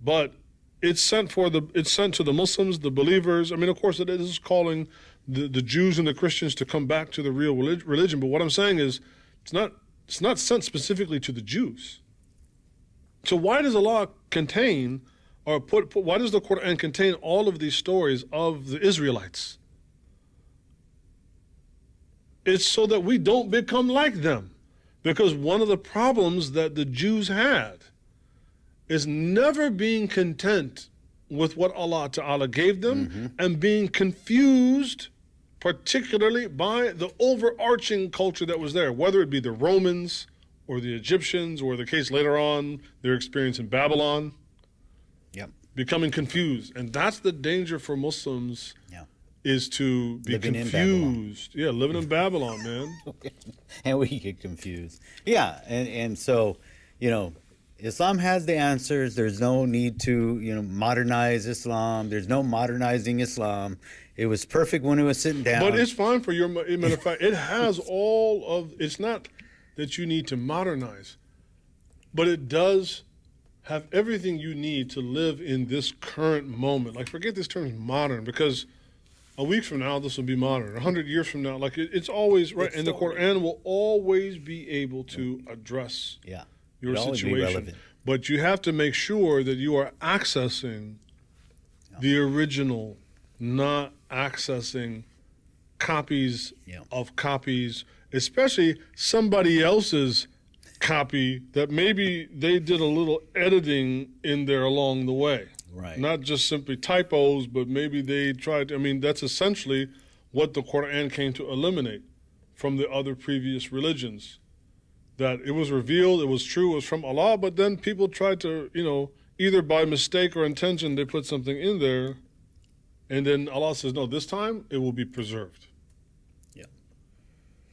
but it's sent to the Muslims, the believers. I mean, of course, it is calling the Jews and the Christians to come back to the real religion. But what I'm saying is, it's not sent specifically to the Jews. So why does Allah contain, or why does the Quran contain all of these stories of the Israelites? It's so that we don't become like them. Because one of the problems that the Jews had is never being content with what Allah Ta'ala gave them and being confused, particularly by the overarching culture that was there, whether it be the Romans or the Egyptians, or the case later on, their experience in Babylon. Yep. Becoming confused. And that's the danger for Muslims, is to be living confused. Yeah, living in Babylon, man. And we get confused. Yeah, and so, Islam has the answers. There's no need to, modernize Islam. There's no modernizing Islam. It was perfect when it was sitting down. But it's fine for your, matter of fact, it has all of, it's not that you need to modernize, but it does have everything you need to live in this current moment. Like, forget this term modern, because a week from now, this will be modern. 100 years from now, like it's always right. And the Quran will always be able to address your situation. But you have to make sure that you are accessing the original, not accessing copies of copies, especially somebody else's copy that maybe they did a little editing in there along the way. Right. Not just simply typos, but maybe they tried. I mean, that's essentially what the Quran came to eliminate from the other previous religions. That it was revealed, it was true, it was from Allah, but then people tried to, either by mistake or intention, they put something in there, and then Allah says, no, this time it will be preserved. Yeah.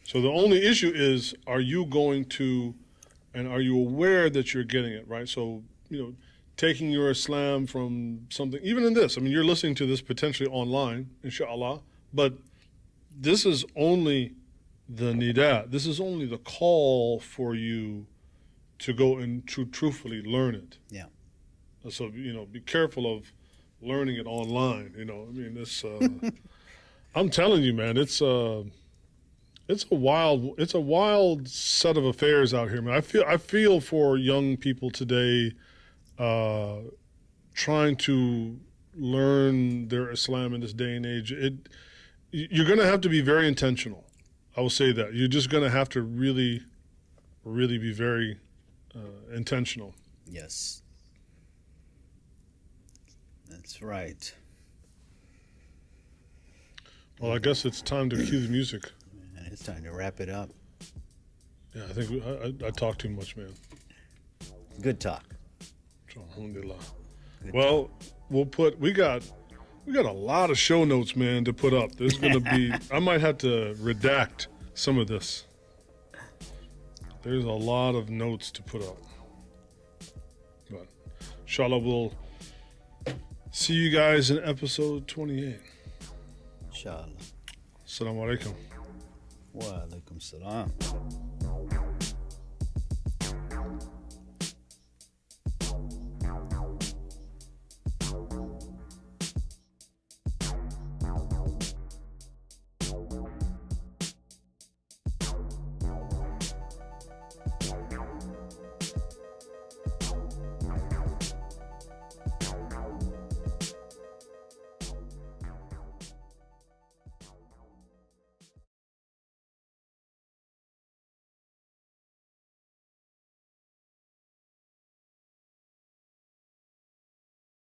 So the only issue is, are you going to, and are you aware that you're getting it, right? So, taking your Islam from something, even in this, I mean, you're listening to this potentially online, inshallah, but this is only the nida. This is only the call for you to go and to truthfully learn it. Yeah. So, be careful of learning it online. I mean, this, I'm telling you, man, it's a wild set of affairs out here, man. I feel for young people today, trying to learn their Islam in this day and age. You're going to have to be very intentional. I will say that. You're just going to have to really, really be very intentional. Yes. That's right. Well, I guess it's time to cue the music. And it's time to wrap it up. Yeah, I think I talk too much, man. Good talk. Alhamdulillah. Good Well, we got a lot of show notes, man, to put up. There's going to be, I might have to redact some of this. There's a lot of notes to put up. But inshallah, we'll see you guys in episode 28. Inshallah. Assalamu alaikum. Wa alaikum salam.